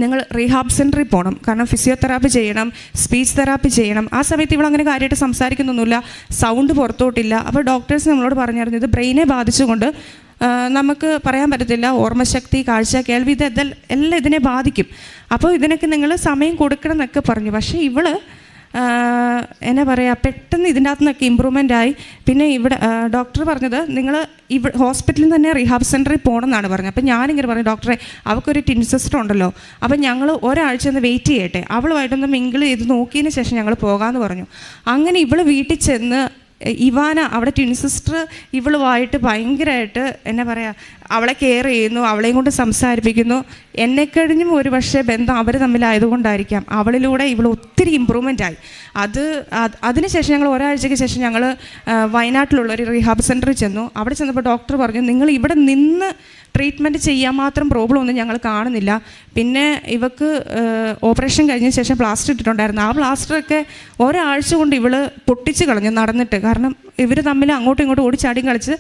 നിങ്ങൾ റീഹാബ് സെൻറ്ററിൽ പോകണം, കാരണം ഫിസിയോതെറാപ്പി ചെയ്യണം, സ്പീച്ച് തെറാപ്പി ചെയ്യണം. ആ സമയത്ത് ഇവൾ അങ്ങനെ കാര്യമായിട്ട് സംസാരിക്കുന്നൊന്നുമില്ല, സൗണ്ട് പുറത്തോട്ടില്ല. അപ്പോൾ ഡോക്ടേഴ്സ് നമ്മളോട് പറഞ്ഞായിരുന്നു, ഇത് ബ്രെയിനെ ബാധിച്ചുകൊണ്ട് നമുക്ക് പറയാൻ പറ്റത്തില്ല, ഓർമ്മശക്തി, കാഴ്ച, കേൾവി, എല്ലാം ഇതിനെ ബാധിക്കും. അപ്പോൾ ഇതിനൊക്കെ നിങ്ങൾ സമയം കൊടുക്കണം എന്നൊക്കെ പറഞ്ഞു. പക്ഷേ ഇവൾ എന്നാ പറയുക, പെട്ടെന്ന് ഇതിൻ്റെ അകത്തു നിന്നൊക്കെ ഇമ്പ്രൂവ്മെൻ്റ് ആയി. പിന്നെ ഇവിടെ ഡോക്ടർ പറഞ്ഞത്, നിങ്ങൾ ഹോസ്പിറ്റലിൽ തന്നെ റീഹാബ് സെൻറ്ററിൽ പോകണം എന്നാണ് പറഞ്ഞത്. അപ്പം ഞാനിങ്ങനെ പറഞ്ഞു, ഡോക്ടറെ അവൾക്കൊരു ട്വിൻ സിസ്റ്റർ ഉണ്ടല്ലോ, അപ്പം ഞങ്ങൾ ഒരാഴ്ച ഒന്ന് വെയിറ്റ് ചെയ്യട്ടെ, അവളുമായിട്ടൊന്ന് മിങ്കിൾ ചെയ്ത് നോക്കിയതിന് ശേഷം ഞങ്ങൾ പോകാമെന്ന് പറഞ്ഞു. അങ്ങനെ ഇവൾ വീട്ടിൽ ചെന്ന് ഇവാന, അവിടെ ട്വിൻ സിസ്റ്റർ ഇവളുമായിട്ട് ഭയങ്കരമായിട്ട് എന്നാ പറയുക, അവളെ കെയർ ചെയ്യുന്നു, അവളെയും കൊണ്ട് സംസാരിപ്പിക്കുന്നു. എന്നെക്കഴിഞ്ഞും ഒരു പക്ഷേ ബന്ധം അവർ തമ്മിലായതുകൊണ്ടായിരിക്കാം അവളിലൂടെ ഇവൾ ഒത്തിരി ഇമ്പ്രൂവ്മെൻ്റ് ആയി. അതിനുശേഷം ഞങ്ങൾ ഒരാഴ്ചയ്ക്ക് ശേഷം ഞങ്ങൾ വയനാട്ടിലുള്ള ഒരു റീഹാബ് സെൻറ്ററിൽ ചെന്നു. അവിടെ ചെന്നപ്പോൾ ഡോക്ടർ പറഞ്ഞു, നിങ്ങൾ ഇവിടെ നിന്ന് ട്രീറ്റ്മെൻറ്റ് ചെയ്യാൻ മാത്രം പ്രോബ്ലം ഒന്നും ഞങ്ങൾ കാണുന്നില്ല. പിന്നെ ഇവക്ക് ഓപ്പറേഷൻ കഴിഞ്ഞ ശേഷം പ്ലാസ്റ്റർ ഇട്ടിട്ടുണ്ടായിരുന്നു. ആ പ്ലാസ്റ്ററൊക്കെ ഒരാഴ്ച കൊണ്ട് ഇവൾ പൊട്ടിച്ച് കളഞ്ഞു നടന്നിട്ട്. കാരണം ഇവർ തമ്മിൽ അങ്ങോട്ടും ഇങ്ങോട്ടും ഓടിച്ചാടിയും കളിച്ച്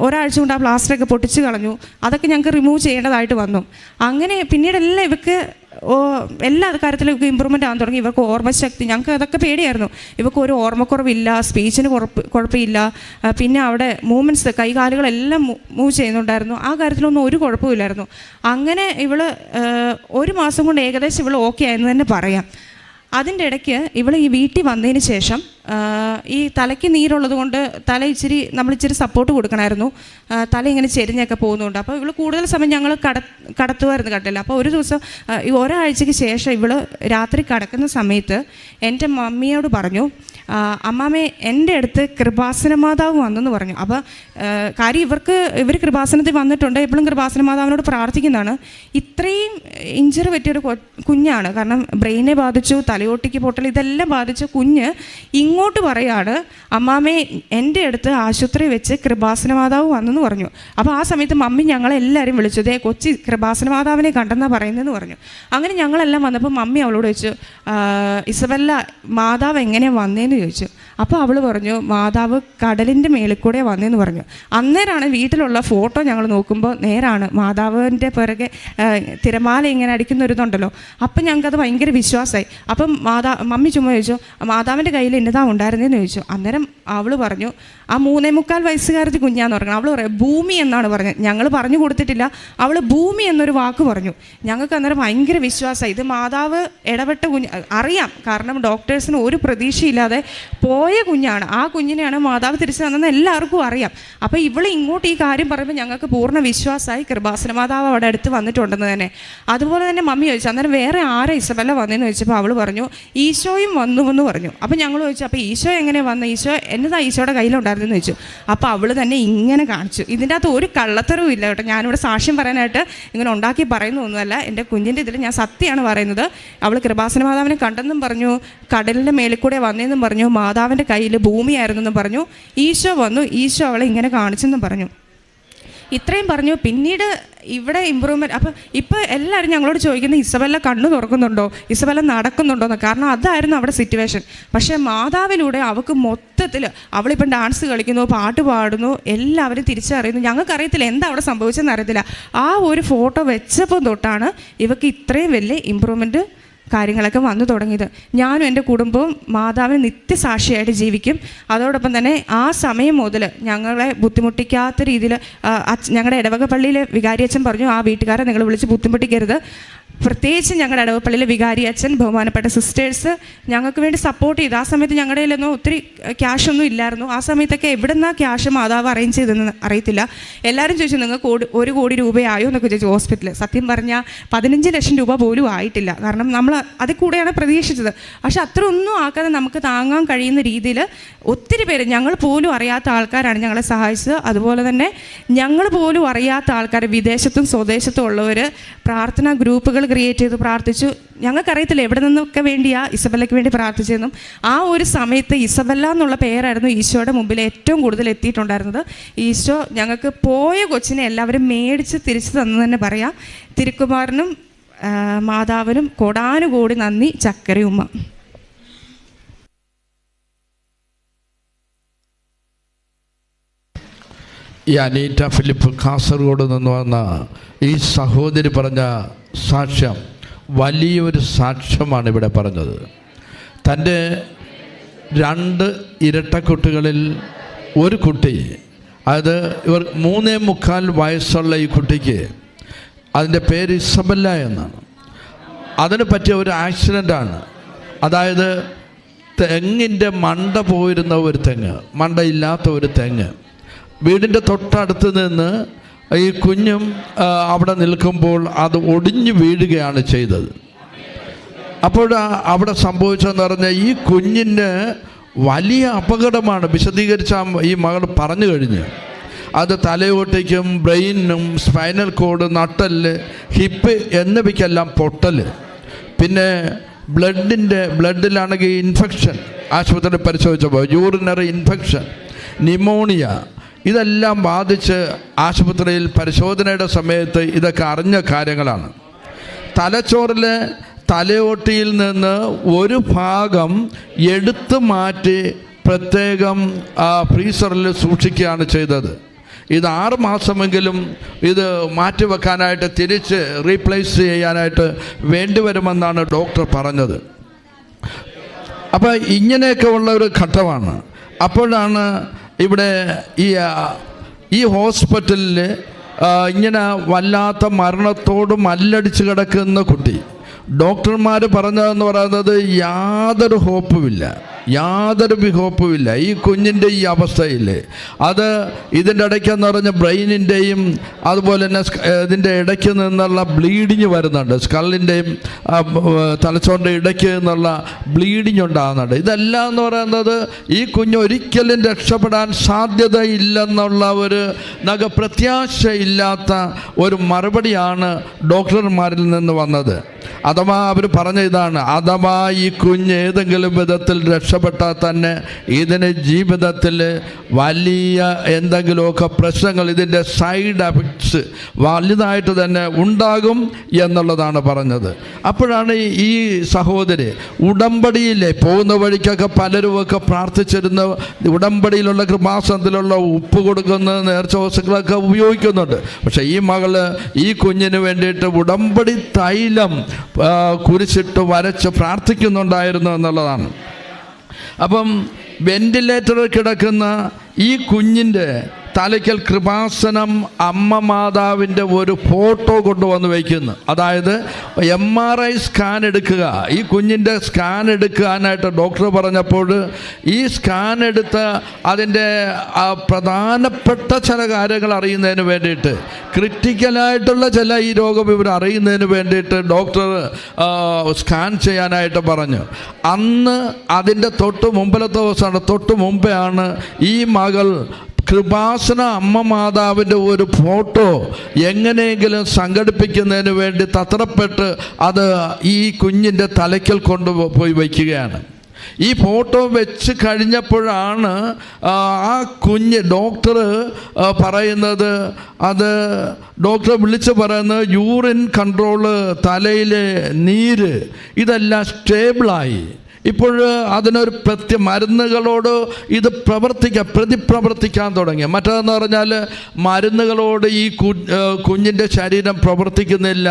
ഒരാഴ്ച കൊണ്ട് ആ പ്ലാസ്റ്ററൊക്കെ പൊട്ടിച്ച് കളഞ്ഞു. അതൊക്കെ ഞങ്ങൾക്ക് റിമൂവ് ചെയ്യേണ്ടതായിട്ട് വന്നു. അങ്ങനെ പിന്നീടെല്ലാം ഇവക്ക് എല്ലാ കാര്യത്തിലും ഇവർക്ക് ഇമ്പ്രൂവ്മെൻ്റ് ആകാൻ തുടങ്ങി. ഇവർക്ക് ഓർമ്മശക്തി, ഞങ്ങൾക്ക് അതൊക്കെ പേടിയായിരുന്നു. ഇവർക്ക് ഒരു ഓർമ്മക്കുറവില്ല, സ്പീച്ചിന് കുഴപ്പമില്ല. പിന്നെ അവിടെ മൂവ്മെൻറ്റ്സ്, കൈകാലുകളെല്ലാം മൂവ് ചെയ്യുന്നുണ്ടായിരുന്നു. ആ കാര്യത്തിലൊന്നും ഒരു കുഴപ്പമില്ലായിരുന്നു. അങ്ങനെ ഇവൾ 1 മാസം കൊണ്ട് ഏകദേശം ഇവൾ ഓക്കെ ആയെന്ന് തന്നെ പറയാം. അതിൻ്റെ ഇടയ്ക്ക് ഇവൾ ഈ വീട്ടിൽ വന്നതിന് ശേഷം ഈ തലയ്ക്ക് നീരുള്ളത് കൊണ്ട് നമ്മളിച്ചിരി സപ്പോർട്ട് കൊടുക്കണമായിരുന്നു. തല ഇങ്ങനെ ചെരിഞ്ഞൊക്കെ പോകുന്നുണ്ട്. അപ്പോൾ ഇവൾ കൂടുതൽ സമയം ഞങ്ങൾ കടത്തുമായിരുന്നു കട്ടില്ല. അപ്പോൾ ഒരു ദിവസം ഒരാഴ്ചയ്ക്ക് ശേഷം ഇവൾ രാത്രി കിടക്കുന്ന സമയത്ത് എൻ്റെ മമ്മിയോട് പറഞ്ഞു, അമ്മാമ്മേ എൻ്റെ അടുത്ത് കൃപാസന മാതാവ് വന്നെന്ന് പറഞ്ഞു. അപ്പോൾ കാര്യം ഇവർ കൃപാസനത്തിൽ വന്നിട്ടുണ്ട്, എപ്പോഴും കൃപാസന മാതാവിനോട് പ്രാർത്ഥിക്കുന്നതാണ്. ഇത്രയും ഇഞ്ചറി പറ്റിയൊരു കുഞ്ഞാണ്, കാരണം ബ്രെയിനെ ബാധിച്ചു, തലയോട്ടിക്ക് പൊട്ടൽ, ഇതെല്ലാം ബാധിച്ച കുഞ്ഞ് ഇങ്ങോട്ട് പറയാണ്, അമ്മാമ്മേ എൻ്റെ അടുത്ത് ആശുപത്രി വെച്ച് കൃപാസന മാതാവ് വന്നെന്ന് പറഞ്ഞു. അപ്പോൾ ആ സമയത്ത് മമ്മി ഞങ്ങളെല്ലാവരും വിളിച്ചു, ദേ കൊച്ചി കൃപാസന മാതാവിനെ കണ്ടെന്നാണ് പറയുന്നതെന്ന് പറഞ്ഞു. അങ്ങനെ ഞങ്ങളെല്ലാം വന്നപ്പോൾ മമ്മി അവളോട് ചോദിച്ചു, ഇസബെല്ല മാതാവ് എങ്ങനെയാണ് വന്നേന്ന് ചോദിച്ചു. അപ്പോൾ അവൾ പറഞ്ഞു, മാതാവ് കടലിൻ്റെ മേളിൽ കൂടെ വന്നേന്ന് പറഞ്ഞു. അന്നേരമാണ് വീട്ടിലുള്ള ഫോട്ടോ ഞങ്ങൾ നോക്കുമ്പോൾ നേരാണ്, മാതാവിൻ്റെ പിറകെ തിരമാല ഇങ്ങനെ അടിക്കുന്നൊരിതുണ്ടല്ലോ. അപ്പം ഞങ്ങൾക്കത് ഭയങ്കര വിശ്വാസമായി. അപ്പം മമ്മി ചുമ്മാ ചോദിച്ചു, മാതാവിൻ്റെ കയ്യിൽ എന്നതാ ഉണ്ടായിരുന്നതെന്ന് ചോദിച്ചു. അന്നേരം അവൾ പറഞ്ഞു, ആ 3.25 വയസ്സുകാരത്തി കുഞ്ഞാന്ന് പറഞ്ഞു. അവൾ പറയാം ഭൂമി എന്നാണ് പറഞ്ഞത്. ഞങ്ങൾ പറഞ്ഞു കൊടുത്തിട്ടില്ല, അവൾ ഭൂമി എന്നൊരു വാക്ക് പറഞ്ഞു. ഞങ്ങൾക്ക് അന്നേരം ഭയങ്കര വിശ്വാസമായി, ഇത് മാതാവ് ഇടപെട്ട കുഞ്ഞ്. അറിയാം, കാരണം ഡോക്ടേഴ്സിന് ഒരു പ്രതീക്ഷയില്ലാതെ പോയ കുഞ്ഞാണ്. ആ കുഞ്ഞിനെയാണ് മാതാവ് തിരിച്ചു തന്നെന്ന് എല്ലാവർക്കും അറിയാം. അപ്പോൾ ഇവൾ ഇങ്ങോട്ട് ഈ കാര്യം പറയുമ്പോൾ ഞങ്ങൾക്ക് പൂർണ്ണ വിശ്വാസമായി, കൃപാസന മാതാവ് അവിടെ അടുത്ത് വന്നിട്ടുണ്ടെന്ന് തന്നെ. അതുപോലെ തന്നെ മമ്മി ചോദിച്ചു, അന്നേരം വേറെ ആരെ ഇസബെല്ല വന്നതെന്ന് ചോദിച്ചപ്പോൾ അവൾ പറഞ്ഞു, ഈശോയും വന്നുവെന്ന് പറഞ്ഞു. അപ്പോൾ ഞങ്ങൾ ചോദിച്ചു, അപ്പോൾ ഈശോ എങ്ങനെ വന്നു, ഈശോ എന്നതാ ഈശോയുടെ കയ്യിലുണ്ടായിരുന്നെന്ന് ചോദിച്ചു. അപ്പോൾ അവൾ തന്നെ ഇങ്ങനെ കാണിച്ചു. ഇതിൻ്റെ അകത്ത് ഒരു കള്ളത്തരവും ഇല്ല കേട്ടോ. ഞാനിവിടെ സാക്ഷ്യം പറയാനായിട്ട് ഇങ്ങനെ ഉണ്ടാക്കി പറയുന്നൊന്നുമല്ല. എൻ്റെ കുഞ്ഞിൻ്റെ ഇതിൽ ഞാൻ സത്യമാണ് പറയുന്നത്. അവൾ കൃപാസന മാതാവിനെ കണ്ടെന്നും പറഞ്ഞു, കടലിൻ്റെ മേളിൽ കൂടെ വന്നതെന്നും പറഞ്ഞു, മാതാവിൻ്റെ കയ്യിൽ ഭൂമിയായിരുന്നെന്നും പറഞ്ഞു, ഈശോ വന്നു, ഈശോ അവളെ ഇങ്ങനെ കാണിച്ചെന്നും പറഞ്ഞു. ഇത്രയും പറഞ്ഞു. പിന്നീട് ഇവിടെ ഇമ്പ്രൂവ്മെൻറ്റ്. അപ്പോൾ ഇപ്പോൾ എല്ലാവരും ഞങ്ങളോട് ചോദിക്കുന്നത്, ഇസബെല്ല കണ്ണു തുറക്കുന്നുണ്ടോ, ഇസബെല്ല നടക്കുന്നുണ്ടോ എന്ന്. കാരണം അതായിരുന്നു അവിടെ സിറ്റുവേഷൻ. പക്ഷേ മാതാവിലൂടെ അവൾക്ക് മൊത്തത്തിൽ അവളിപ്പം ഡാൻസ് കളിക്കുന്നു, പാട്ട് പാടുന്നു, എല്ലാവരും തിരിച്ചറിയുന്നു. ഞങ്ങൾക്കറിയത്തില്ല എന്താ അവിടെ സംഭവിച്ചതെന്ന് അറിയത്തില്ല. ആ ഒരു ഫോട്ടോ വെച്ചപ്പോൾ തൊട്ടാണ് ഇവൾക്ക് ഇത്രയും വലിയ ഇമ്പ്രൂവ്മെൻറ്റ് കാര്യങ്ങളൊക്കെ വന്നു തുടങ്ങിയത്. ഞാനും എൻ്റെ കുടുംബവും മാതാവിന് നിത്യസാക്ഷിയായിട്ട് ജീവിക്കും. അതോടൊപ്പം തന്നെ ആ സമയം മുതൽ ഞങ്ങളെ ബുദ്ധിമുട്ടിക്കാത്ത രീതിയിൽ ഞങ്ങളുടെ ഇടവക പള്ളിയിലെ വികാരിയച്ഛൻ പറഞ്ഞു, ആ വീട്ടുകാരെ നിങ്ങൾ വിളിച്ച് ബുദ്ധിമുട്ടിക്കരുത്, പ്രത്യേകിച്ച് ഞങ്ങളുടെ ഇടവപ്പള്ളിയിലെ വികാരി അച്ഛൻ, ബഹുമാനപ്പെട്ട സിസ്റ്റേഴ്സ് ഞങ്ങൾക്ക് വേണ്ടി സപ്പോർട്ട് ചെയ്തു. ആ സമയത്ത് ഞങ്ങളുടെ കയ്യിലൊന്നും ഒത്തിരി ക്യാഷൊന്നും ഇല്ലായിരുന്നു. ആ സമയത്തൊക്കെ എവിടെ നിന്നാണ് ക്യാഷ് മാതാവ് അറേഞ്ച് ചെയ്തതെന്ന് അറിയത്തില്ല. എല്ലാവരും ചോദിച്ചു നിങ്ങൾക്ക് 1 കോടി രൂപയായോ എന്നൊക്കെ ചോദിച്ചു ഹോസ്പിറ്റലിൽ. സത്യം പറഞ്ഞാൽ 15 ലക്ഷം രൂപ പോലും ആയിട്ടില്ല. കാരണം നമ്മൾ അതിൽ കൂടെയാണ് പ്രതീക്ഷിച്ചത്. പക്ഷെ അത്ര ഒന്നും ആക്കാതെ നമുക്ക് താങ്ങാൻ കഴിയുന്ന രീതിയിൽ ഒത്തിരി പേര്, ഞങ്ങൾ പോലും അറിയാത്ത ആൾക്കാരാണ് ഞങ്ങളെ സഹായിച്ചത്. അതുപോലെ തന്നെ ഞങ്ങൾ പോലും അറിയാത്ത ആൾക്കാർ, വിദേശത്തും സ്വദേശത്തും ഉള്ളവർ പ്രാർത്ഥനാ ഗ്രൂപ്പുകൾ ക്രിയേറ്റ് ചെയ്ത് പ്രാർത്ഥിച്ചു. ഞങ്ങൾക്കറിയത്തില്ല എവിടെ നിന്നൊക്കെ വേണ്ടിയാണ് ഇസബല്ലയ്ക്ക് വേണ്ടി പ്രാർത്ഥിച്ചതെന്നും. ആ ഒരു സമയത്ത് ഇസബല്ല എന്നുള്ള പേരായിരുന്നു ഈശോയുടെ മുമ്പിൽ ഏറ്റവും കൂടുതൽ എത്തിയിട്ടുണ്ടായിരുന്നത്. ഈശോ ഞങ്ങൾക്ക് പോയ കൊച്ചിനെ എല്ലാവരും മേടിച്ച് തിരിച്ചു തന്നു തന്നെ പറയാം. തിരുക്കുമാരനും മാതാവിനും കോടാനുകോടി നന്ദി. ചക്കരയുമ്മ. ഈ അനീറ്റ ഫിലിപ്പ് കാസർഗോഡ് നിന്ന് വന്ന ഈ സഹോദരി പറഞ്ഞ സാക്ഷ്യം വലിയൊരു സാക്ഷ്യമാണ് ഇവിടെ പറഞ്ഞത്. തൻ്റെ 2 ഇരട്ടക്കുട്ടികളിൽ ഒരു കുട്ടി, അതായത് ഇവർ 3.25 വയസ്സുള്ള ഈ കുട്ടിക്ക് അതിൻ്റെ പേര് ഇസബല്ല എന്നാണ്. അതിന് പറ്റിയ ഒരു ആക്സിഡൻ്റാണ്. അതായത് തെങ്ങിൻ്റെ മണ്ട പോയിരുന്ന ഒരു തെങ്ങ്, മണ്ടയില്ലാത്ത ഒരു തെങ്ങ്, വീടിൻ്റെ തൊട്ടടുത്ത് നിന്ന് ഈ കുഞ്ഞും അവിടെ നിൽക്കുമ്പോൾ അത് ഒടിഞ്ഞു വീഴുകയാണ് ചെയ്തത്. അപ്പോൾ അവിടെ സംഭവിച്ചതെന്ന് പറഞ്ഞാൽ ഈ കുഞ്ഞിന് വലിയ അപകടമാണ്. വിശദീകരിച്ച ഈ മകൾ പറഞ്ഞു കഴിഞ്ഞ് അത് തലയോട്ടേക്കും ബ്രെയിനും സ്പൈനൽ കോഡ്, നട്ടല്, ഹിപ്പ് എന്നിവയ്ക്കെല്ലാം പൊട്ടൽ, പിന്നെ ബ്ലഡിലാണെങ്കിൽ ഇൻഫെക്ഷൻ, ആശുപത്രിയിൽ പരിശോധിച്ചപ്പോൾ യൂറിനറി ഇൻഫെക്ഷൻ, ന്യൂമോണിയ, ഇതെല്ലാം ബാധിച്ച് ആശുപത്രിയിൽ പരിശോധനയുടെ സമയത്ത് ഇതൊക്കെ അറിഞ്ഞ കാര്യങ്ങളാണ്. തലച്ചോറിലെ തലയോട്ടിയിൽ നിന്ന് ഒരു ഭാഗം എടുത്തു മാറ്റി പ്രത്യേകം ഫ്രീസറിൽ സൂക്ഷിക്കുകയാണ് ചെയ്തത്. ഇത് 6 മാസമെങ്കിലും ഇത് മാറ്റിവെക്കാനായിട്ട്, തിരിച്ച് റീപ്ലേസ് ചെയ്യാനായിട്ട് വേണ്ടിവരുമെന്നാണ് ഡോക്ടർ പറഞ്ഞത്. അപ്പോൾ ഇങ്ങനെയൊക്കെ ഉള്ള ഒരു ഘട്ടമാണ്. അപ്പോഴാണ് ഇവിടെ ഈ ഹോസ്പിറ്റലിൽ ഇങ്ങനെ വല്ലാത്ത മരണത്തോട് മല്ലടിച്ച് കിടക്കുന്ന കുട്ടി, ഡോക്ടർമാർ പറഞ്ഞതെന്ന് പറയുന്നത് യാതൊരു ഹോപ്പുമില്ല, യാതൊരു ഹോപ്പുമില്ല ഈ കുഞ്ഞിൻ്റെ ഈ അവസ്ഥയിൽ. അത് ഇതിൻ്റെ ഇടയ്ക്കെന്ന് പറഞ്ഞ ബ്രെയിനിൻ്റെയും അതുപോലെ തന്നെ ഇതിൻ്റെ ഇടയ്ക്ക് നിന്നുള്ള ബ്ലീഡിങ് വരുന്നുണ്ട്, സ്കള്ളിൻ്റെയും തലച്ചോറിൻ്റെ ഇടയ്ക്ക് നിന്നുള്ള ബ്ലീഡിങ് ഉണ്ടാകുന്നുണ്ട്. ഇതെല്ലാം എന്ന് പറയുന്നത് ഈ കുഞ്ഞ് ഒരിക്കലും രക്ഷപ്പെടാൻ സാധ്യതയില്ലെന്നുള്ള ഒരു പ്രത്യാശയില്ലാത്ത ഒരു മറുപടിയാണ് ഡോക്ടർമാരിൽ നിന്ന് വന്നത്. അഥവാ അവർ പറഞ്ഞ ഇതാണ്, അഥവാ ഈ കുഞ്ഞ് ഏതെങ്കിലും വിധത്തിൽ രക്ഷപ്പെട്ടാൽ തന്നെ ഇതിന് ജീവിതത്തിൽ വലിയ എന്തെങ്കിലുമൊക്കെ പ്രശ്നങ്ങൾ, ഇതിൻ്റെ സൈഡ് എഫക്ട്സ് വലുതായിട്ട് തന്നെ ഉണ്ടാകും എന്നുള്ളതാണ് പറഞ്ഞത്. അപ്പോഴാണ് ഈ സഹോദരി ഉടമ്പടിയിലെ പോകുന്ന വഴിക്കൊക്കെ പലരുമൊക്കെ പ്രാർത്ഥിച്ചിരുന്ന ഉടമ്പടിയിലുള്ള കൃപാസനത്തിലുള്ള ഉപ്പ് കൊടുക്കുന്ന നേർച്ച വസ്തുക്കളൊക്കെ ഉപയോഗിക്കുന്നുണ്ട്. പക്ഷേ ഈ മകള് ഈ കുഞ്ഞിന് വേണ്ടിയിട്ട് ഉടമ്പടി തൈലം കുരിശിട്ട് വരച്ച് പ്രാർത്ഥിക്കുന്നുണ്ടായിരുന്നു എന്നുള്ളതാണ്. അപ്പം വെന്റിലേറ്ററിൽ കിടക്കുന്ന ഈ കുഞ്ഞിൻ്റെ തലയ്ക്കൽ കൃപാസനം അമ്മ മാതാവിൻ്റെ ഒരു ഫോട്ടോ കൊണ്ടുവന്ന് വയ്ക്കുന്നു. അതായത് MRI സ്കാൻ എടുക്കുക, ഈ കുഞ്ഞിൻ്റെ സ്കാൻ എടുക്കാനായിട്ട് ഡോക്ടർ പറഞ്ഞപ്പോൾ ഈ സ്കാൻ എടുത്ത് അതിൻ്റെ പ്രധാനപ്പെട്ട ചില കാര്യങ്ങൾ അറിയുന്നതിന് വേണ്ടിയിട്ട്, ക്രിട്ടിക്കലായിട്ടുള്ള ചില ഈ രോഗവിവരം അറിയുന്നതിന് വേണ്ടിയിട്ട് ഡോക്ടർ സ്കാൻ ചെയ്യാനായിട്ട് പറഞ്ഞു. അന്ന് അതിൻ്റെ തൊട്ട് മുമ്പിലത്തെ ദിവസമാണ്, തൊട്ട് മുമ്പേ ആണ് ഈ മകൾ കൃപാസന അമ്മ മാതാവിൻ്റെ ഒരു ഫോട്ടോ എങ്ങനെയെങ്കിലും സംഘടിപ്പിക്കുന്നതിന് വേണ്ടി തത്രപ്പെട്ട് അത് ഈ കുഞ്ഞിൻ്റെ തലയ്ക്കൽ കൊണ്ടുപോയി വയ്ക്കുകയാണ്. ഈ ഫോട്ടോ വെച്ച് കഴിഞ്ഞപ്പോഴാണ് ആ കുഞ്ഞ് ഡോക്ടർ പറയുന്നത്, അത് ഡോക്ടർ വിളിച്ച് പറയുന്നത് യൂറിൻ കൺട്രോള്, തലയിലെ നീര് ഇതെല്ലാം സ്റ്റേബിളായി. ഇപ്പോൾ അതിനൊരു മരുന്നുകളോട് ഇത് പ്രതിപ്രവർത്തിക്കാൻ തുടങ്ങി. മറ്റേതെന്ന് പറഞ്ഞാൽ മരുന്നുകളോട് ഈ കുഞ്ഞിൻ്റെ ശരീരം പ്രവർത്തിക്കുന്നില്ല.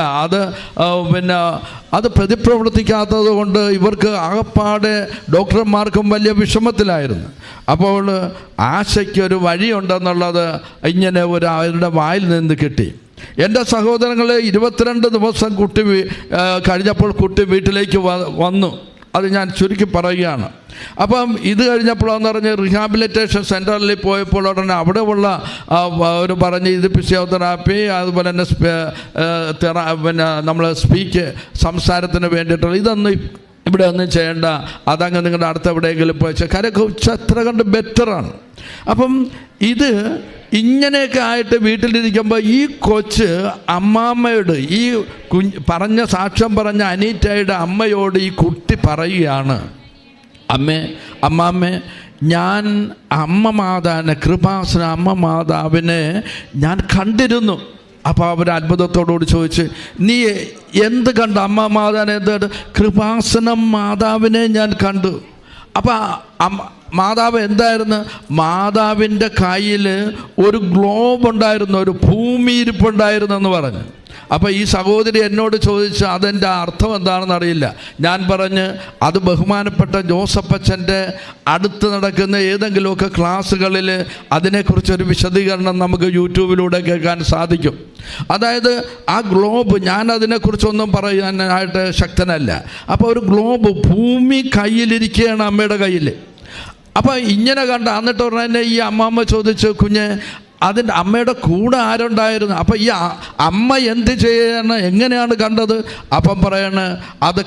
അത് പ്രതിപ്രവർത്തിക്കാത്തത് കൊണ്ട് ഇവർക്ക് ആകപ്പാടെ ഡോക്ടർമാർക്കും വലിയ വിഷമത്തിലായിരുന്നു. അപ്പോൾ ആശയ്ക്കൊരു വഴിയുണ്ടെന്നുള്ളത് ഇങ്ങനെ അവരുടെ വായിൽ നിന്ന് കിട്ടി. എൻ്റെ സഹോദരങ്ങളെ 22 ദിവസം കുട്ടി കഴിഞ്ഞപ്പോൾ കുട്ടി വീട്ടിലേക്ക് വന്നു. അത് ഞാൻ ചുരുക്കി പറയുകയാണ്. അപ്പം ഇത് കഴിഞ്ഞപ്പോഴെന്ന് പറഞ്ഞ് റീഹാബിലിറ്റേഷൻ സെൻറ്ററിൽ പോയപ്പോൾ ഉടനെ അവിടെ ഉള്ള ഒരു പറഞ്ഞ് ഇത് ഫിസിയോതെറാപ്പി, അതുപോലെ തന്നെ പിന്നെ നമ്മൾ സംസാരത്തിന് വേണ്ടിയിട്ടുള്ള ഇതൊന്നും ഇവിടെ ഒന്നും ചെയ്യേണ്ട, അതങ്ങ് നിങ്ങളുടെ അടുത്ത് എവിടെയെങ്കിലും പോയി കരയൊക്കെ എത്ര കണ്ട് ബെറ്ററാണ്. അപ്പം ഇത് ഇങ്ങനെയൊക്കെ ആയിട്ട് വീട്ടിലിരിക്കുമ്പോൾ ഈ കൊച്ച് അമ്മാമ്മയോട്, ഈ പറഞ്ഞ സാക്ഷ്യം പറഞ്ഞ അനീറ്റയുടെ അമ്മയോട് ഈ കുട്ടി പറയുകയാണ്, അമ്മാമ്മേ ഞാൻ കൃപാസന അമ്മ മാതാവിനെ ഞാൻ കണ്ടിരുന്നു. അപ്പോൾ അവർ അത്ഭുതത്തോടുകൂടി ചോദിച്ച്, നീ എന്ത് കണ്ടു? അമ്മ മാതാവിനെ എന്ത്? കൃപാസനം മാതാവിനെ ഞാൻ കണ്ടു. അപ്പോൾ മാതാവ് എന്തായിരുന്നു? മാതാവിൻ്റെ കയ്യിൽ ഒരു ഗ്ലോബ് ഉണ്ടായിരുന്നു, ഒരു ഭൂമി ഇരിപ്പുണ്ടായിരുന്നു എന്ന് പറഞ്ഞു. അപ്പോൾ ഈ സഹോദരി എന്നോട് ചോദിച്ചു അതെൻ്റെ അർത്ഥം എന്താണെന്ന് അറിയില്ല. ഞാൻ പറഞ്ഞ് അത് ബഹുമാനപ്പെട്ട ജോസഫച്ചൻ്റെ അടുത്ത് നടക്കുന്ന ഏതെങ്കിലുമൊക്കെ ക്ലാസ്സുകളിൽ അതിനെക്കുറിച്ചൊരു വിശദീകരണം നമുക്ക് യൂട്യൂബിലൂടെ കേൾക്കാൻ സാധിക്കും. അതായത് ആ ഗ്ലോബ്, ഞാൻ അതിനെക്കുറിച്ചൊന്നും പറയാനായിട്ട് ശക്തനല്ല. അപ്പോൾ ഒരു ഗ്ലോബ്, ഭൂമി കയ്യിലിരിക്കുകയാണ് അമ്മയുടെ കയ്യിൽ. അപ്പോൾ ഇങ്ങനെ കണ്ട എന്നിട്ട് ഉടനെ ഈ അമ്മാമ്മ ചോദിച്ചു, കുഞ്ഞ് അതിൻ്റെ അമ്മയുടെ കൂടെ ആരുണ്ടായിരുന്നു? അപ്പം ഈ അമ്മ എന്ത് ചെയ്യാണ്, എങ്ങനെയാണ് കണ്ടത്? അപ്പം പറയാണ്, അത്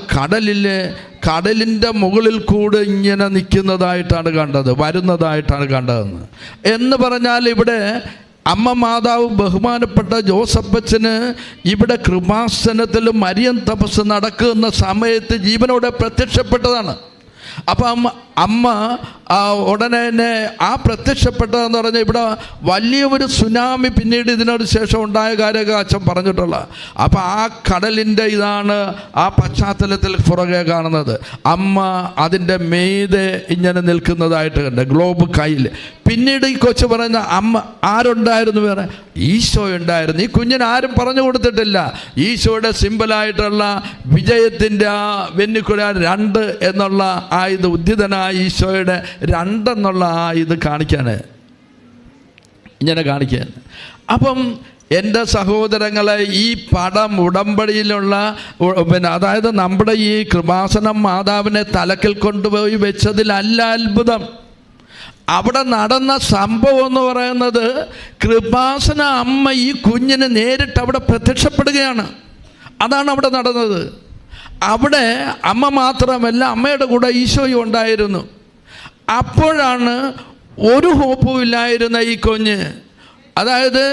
കടലിൻ്റെ മുകളിൽ കൂടെ ഇങ്ങനെ നിൽക്കുന്നതായിട്ടാണ് കണ്ടത്, വരുന്നതായിട്ടാണ് കണ്ടതെന്ന്. എന്ന് പറഞ്ഞാൽ ഇവിടെ അമ്മ മാതാവ് ബഹുമാനപ്പെട്ട ജോസഫച്ചന് ഇവിടെ കൃപാസനത്തിൽ മരിയൻ തപസ് നടക്കുന്ന സമയത്ത് ജീവനോടെ പ്രത്യക്ഷപ്പെട്ടതാണ്. അപ്പം അമ്മ ഉടനെ തന്നെ ആ പ്രത്യക്ഷപ്പെട്ടതെന്ന് പറഞ്ഞാൽ ഇവിടെ വലിയൊരു സുനാമി പിന്നീട് ഇതിനോട് ശേഷം ഉണ്ടായ കാര്യമൊക്കെ അച്ഛൻ പറഞ്ഞിട്ടുള്ള. അപ്പം ആ കടലിൻ്റെ ഇതാണ് ആ പശ്ചാത്തലത്തിൽ പുറകെ കാണുന്നത്. അമ്മ അതിൻ്റെ മീതെ ഇങ്ങനെ നിൽക്കുന്നതായിട്ട് കണ്ട്, ഗ്ലോബ് കയ്യിൽ. പിന്നീട് ഈ കൊച്ചു പറയുന്ന അമ്മ ആരുണ്ടായിരുന്നു? വേറെ ഈശോ ഉണ്ടായിരുന്നു. ഈ കുഞ്ഞിന് ആരും പറഞ്ഞു കൊടുത്തിട്ടില്ല. ഈശോയുടെ സിമ്പിളായിട്ടുള്ള വിജയത്തിൻ്റെ ആ വെന്നിക്കുഴ 2 എന്നുള്ള ആ ഇത് ഉദ്ധിതനായ ഈശോയുടെ 2 എന്നുള്ള ആ ഇത് കാണിക്കാൻ, ഇങ്ങനെ കാണിക്കാൻ. അപ്പം എൻ്റെ സഹോദരങ്ങളെ, ഈ പടം ഉടമ്പടിയിലുള്ള അതായത് നമ്മുടെ ഈ കൃപാസനം മാതാവിനെ തലക്കിൽ കൊണ്ടുപോയി വെച്ചതിലല്ല അത്ഭുതം. അവിടെ നടന്ന സംഭവം എന്ന് പറയുന്നത് കൃപാസന അമ്മ ഈ കുഞ്ഞിന് നേരിട്ട് അവിടെ പ്രത്യക്ഷപ്പെടുകയാണ്. അതാണ് അവിടെ നടന്നത്. അവിടെ അമ്മ മാത്രമല്ല, അമ്മയുടെ കൂടെ ഈശോയും ഉണ്ടായിരുന്നു. അപ്പോഴാണ് ഒരു ഹോപ്പും ഇല്ലായിരുന്ന ഈ കുഞ്ഞ്, അതായത്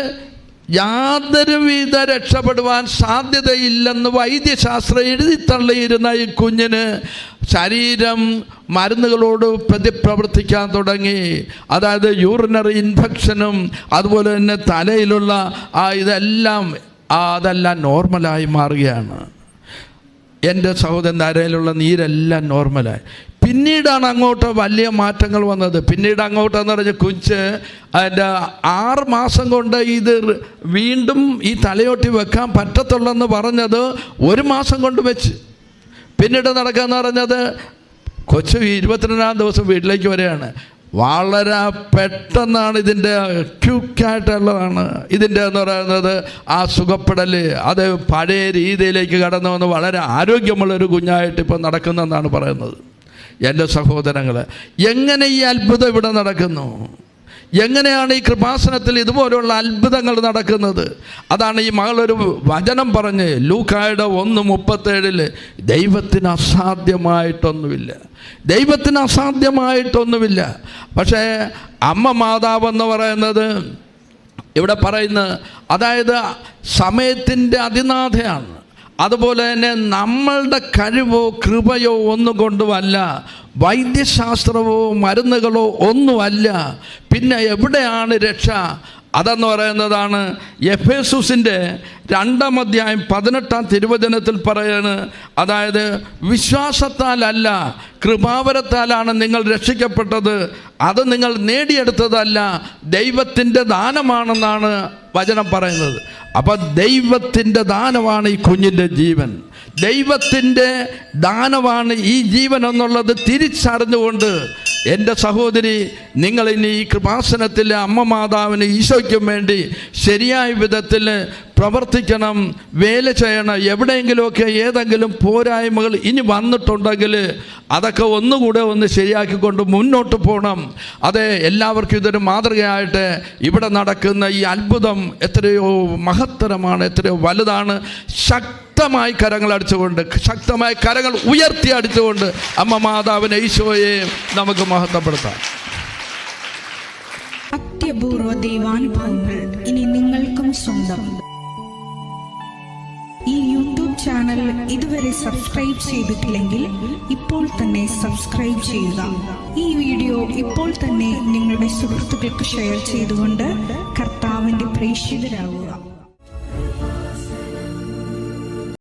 യാതൊരുവിധ രക്ഷപ്പെടുവാൻ സാധ്യതയില്ലെന്ന് വൈദ്യശാസ്ത്രം എഴുതിത്തള്ളിയിരുന്ന ഈ കുഞ്ഞിന് ശരീരം മരുന്നുകളോട് പ്രതിപ്രവർത്തിക്കാൻ തുടങ്ങി. അതായത് യൂറിനറി ഇൻഫെക്ഷനും അതുപോലെ തന്നെ തലയിലുള്ള അതെല്ലാം നോർമലായി മാറുകയാണ്. എൻ്റെ സഹോദരൻ നരയിലുള്ള നീരെല്ലാം നോർമലായി. പിന്നീടാണ് അങ്ങോട്ട് വലിയ മാറ്റങ്ങൾ വന്നത്. പിന്നീട് അങ്ങോട്ടെന്ന് പറഞ്ഞ കുഞ്ഞ് അതിൻ്റെ 6 മാസം കൊണ്ട് ഇത് വീണ്ടും ഈ തലയോട്ടി വെക്കാൻ പറ്റത്തുള്ളെന്ന് പറഞ്ഞത് 1 മാസം കൊണ്ട് വെച്ച്. പിന്നീട് നടക്കാമെന്ന് പറഞ്ഞത് കൊച്ചു 22-ാം ദിവസം വീട്ടിലേക്ക് വരികയാണ്. വളരെ പെട്ടെന്നാണ് ഇതിൻ്റെ ക്യൂക്കായിട്ടുള്ളതാണ് ഇതിൻ്റെ എന്ന് പറയുന്നത്. ആ സുഖപ്പെടൽ അത് പഴയ രീതിയിലേക്ക് കടന്നു വന്ന് വളരെ ആരോഗ്യമുള്ളൊരു കുഞ്ഞായിട്ട് ഇപ്പോൾ നടക്കുന്നതെന്നാണ് പറയുന്നത്. എൻ്റെ സഹോദരങ്ങളെ, എങ്ങനെ ഈ അത്ഭുതം ഇവിടെ നടക്കുന്നു? എങ്ങനെയാണ് ഈ കൃപാസനത്തിൽ ഇതുപോലുള്ള അത്ഭുതങ്ങൾ നടക്കുന്നത്? അതാണ് ഈ മകളൊരു വചനം പറഞ്ഞ് ലൂക്കായുടെ 1:37 ദൈവത്തിന് അസാധ്യമായിട്ടൊന്നുമില്ല, ദൈവത്തിന് അസാധ്യമായിട്ടൊന്നുമില്ല. പക്ഷേ അമ്മ മാതാവെന്ന് പറയുന്നത് ഇവിടെ പറയുന്നത്, അതായത് സമയത്തിൻ്റെ അതിനാഥയാണ്. അതുപോലെ തന്നെ നമ്മളുടെ കഴിവോ കൃപയോ ഒന്നും കൊണ്ടുമല്ല, വൈദ്യശാസ്ത്രമോ മരുന്നുകളോ ഒന്നുമല്ല. പിന്നെ എവിടെയാണ് രക്ഷ? അതെന്ന് പറയുന്നതാണ് എഫേസുസിൻ്റെ 2-ാം അധ്യായം 18-ാം തിരുവചനത്തിൽ പറയാണ്. അതായത് വിശ്വാസത്താലല്ല കൃപാവരത്താലാണ് നിങ്ങൾ രക്ഷിക്കപ്പെട്ടത്, അത് നിങ്ങൾ നേടിയെടുത്തതല്ല, ദൈവത്തിൻ്റെ ദാനമാണെന്നാണ് വചനം പറയുന്നത്. അപ്പം ദൈവത്തിൻ്റെ ദാനമാണ് ഈ കുഞ്ഞിൻ്റെ ജീവൻ, ദൈവത്തിൻ്റെ ദാനമാണ് ഈ ജീവൻ എന്നുള്ളത് തിരിച്ചറിഞ്ഞുകൊണ്ട് എൻ്റെ സഹോദരി, നിങ്ങൾ ഇനി ഈ കൃപാസനത്തിലെ അമ്മ മാതാവിന് ഈശോയ്ക്കും വേണ്ടി ശരിയായ വിധത്തിൽ പ്രവർത്തിക്കണം, വേല ചെയ്യണം. എവിടെയെങ്കിലുമൊക്കെ ഏതെങ്കിലും പോരായ്മകൾ ഇനി വന്നിട്ടുണ്ടെങ്കിൽ അതൊക്കെ ഒന്നുകൂടെ ഒന്ന് ശരിയാക്കിക്കൊണ്ട് മുന്നോട്ട് പോകണം. അതെ, എല്ലാവർക്കും ഇതൊരു മാതൃകയായിട്ട് ഇവിടെ നടക്കുന്ന ഈ അത്ഭുതം എത്രയോ മഹത്തരമാണ്, എത്രയോ വലുതാണ്. ശക്തമായി കരങ്ങൾ അടിച്ചുകൊണ്ട്, ശക്തമായി കരങ്ങൾ ഉയർത്തി അടിച്ചുകൊണ്ട് അമ്മ മാതാവിനെ ഈശോയെ നമുക്ക് മഹത്വപ്പെടുത്താം. അത്യപൂർവ ദൈവാനുഭവങ്ങൾ ഇനി നിങ്ങൾക്കും സ്വന്തം. ഈ യൂട്യൂബ് ചാനൽ ഇതുവരെ സബ്സ്ക്രൈബ് ചെയ്തിട്ടില്ലെങ്കിൽ ഇപ്പോൾ തന്നെ സബ്സ്ക്രൈബ് ചെയ്യുക. ഈ വീഡിയോ ഇപ്പോൾ തന്നെ നിങ്ങളുടെ സുഹൃത്തുക്കൾക്ക് ഷെയർ ചെയ്തുകൊണ്ട് കർത്താവിന്റെ പ്രേക്ഷിതരാകുക.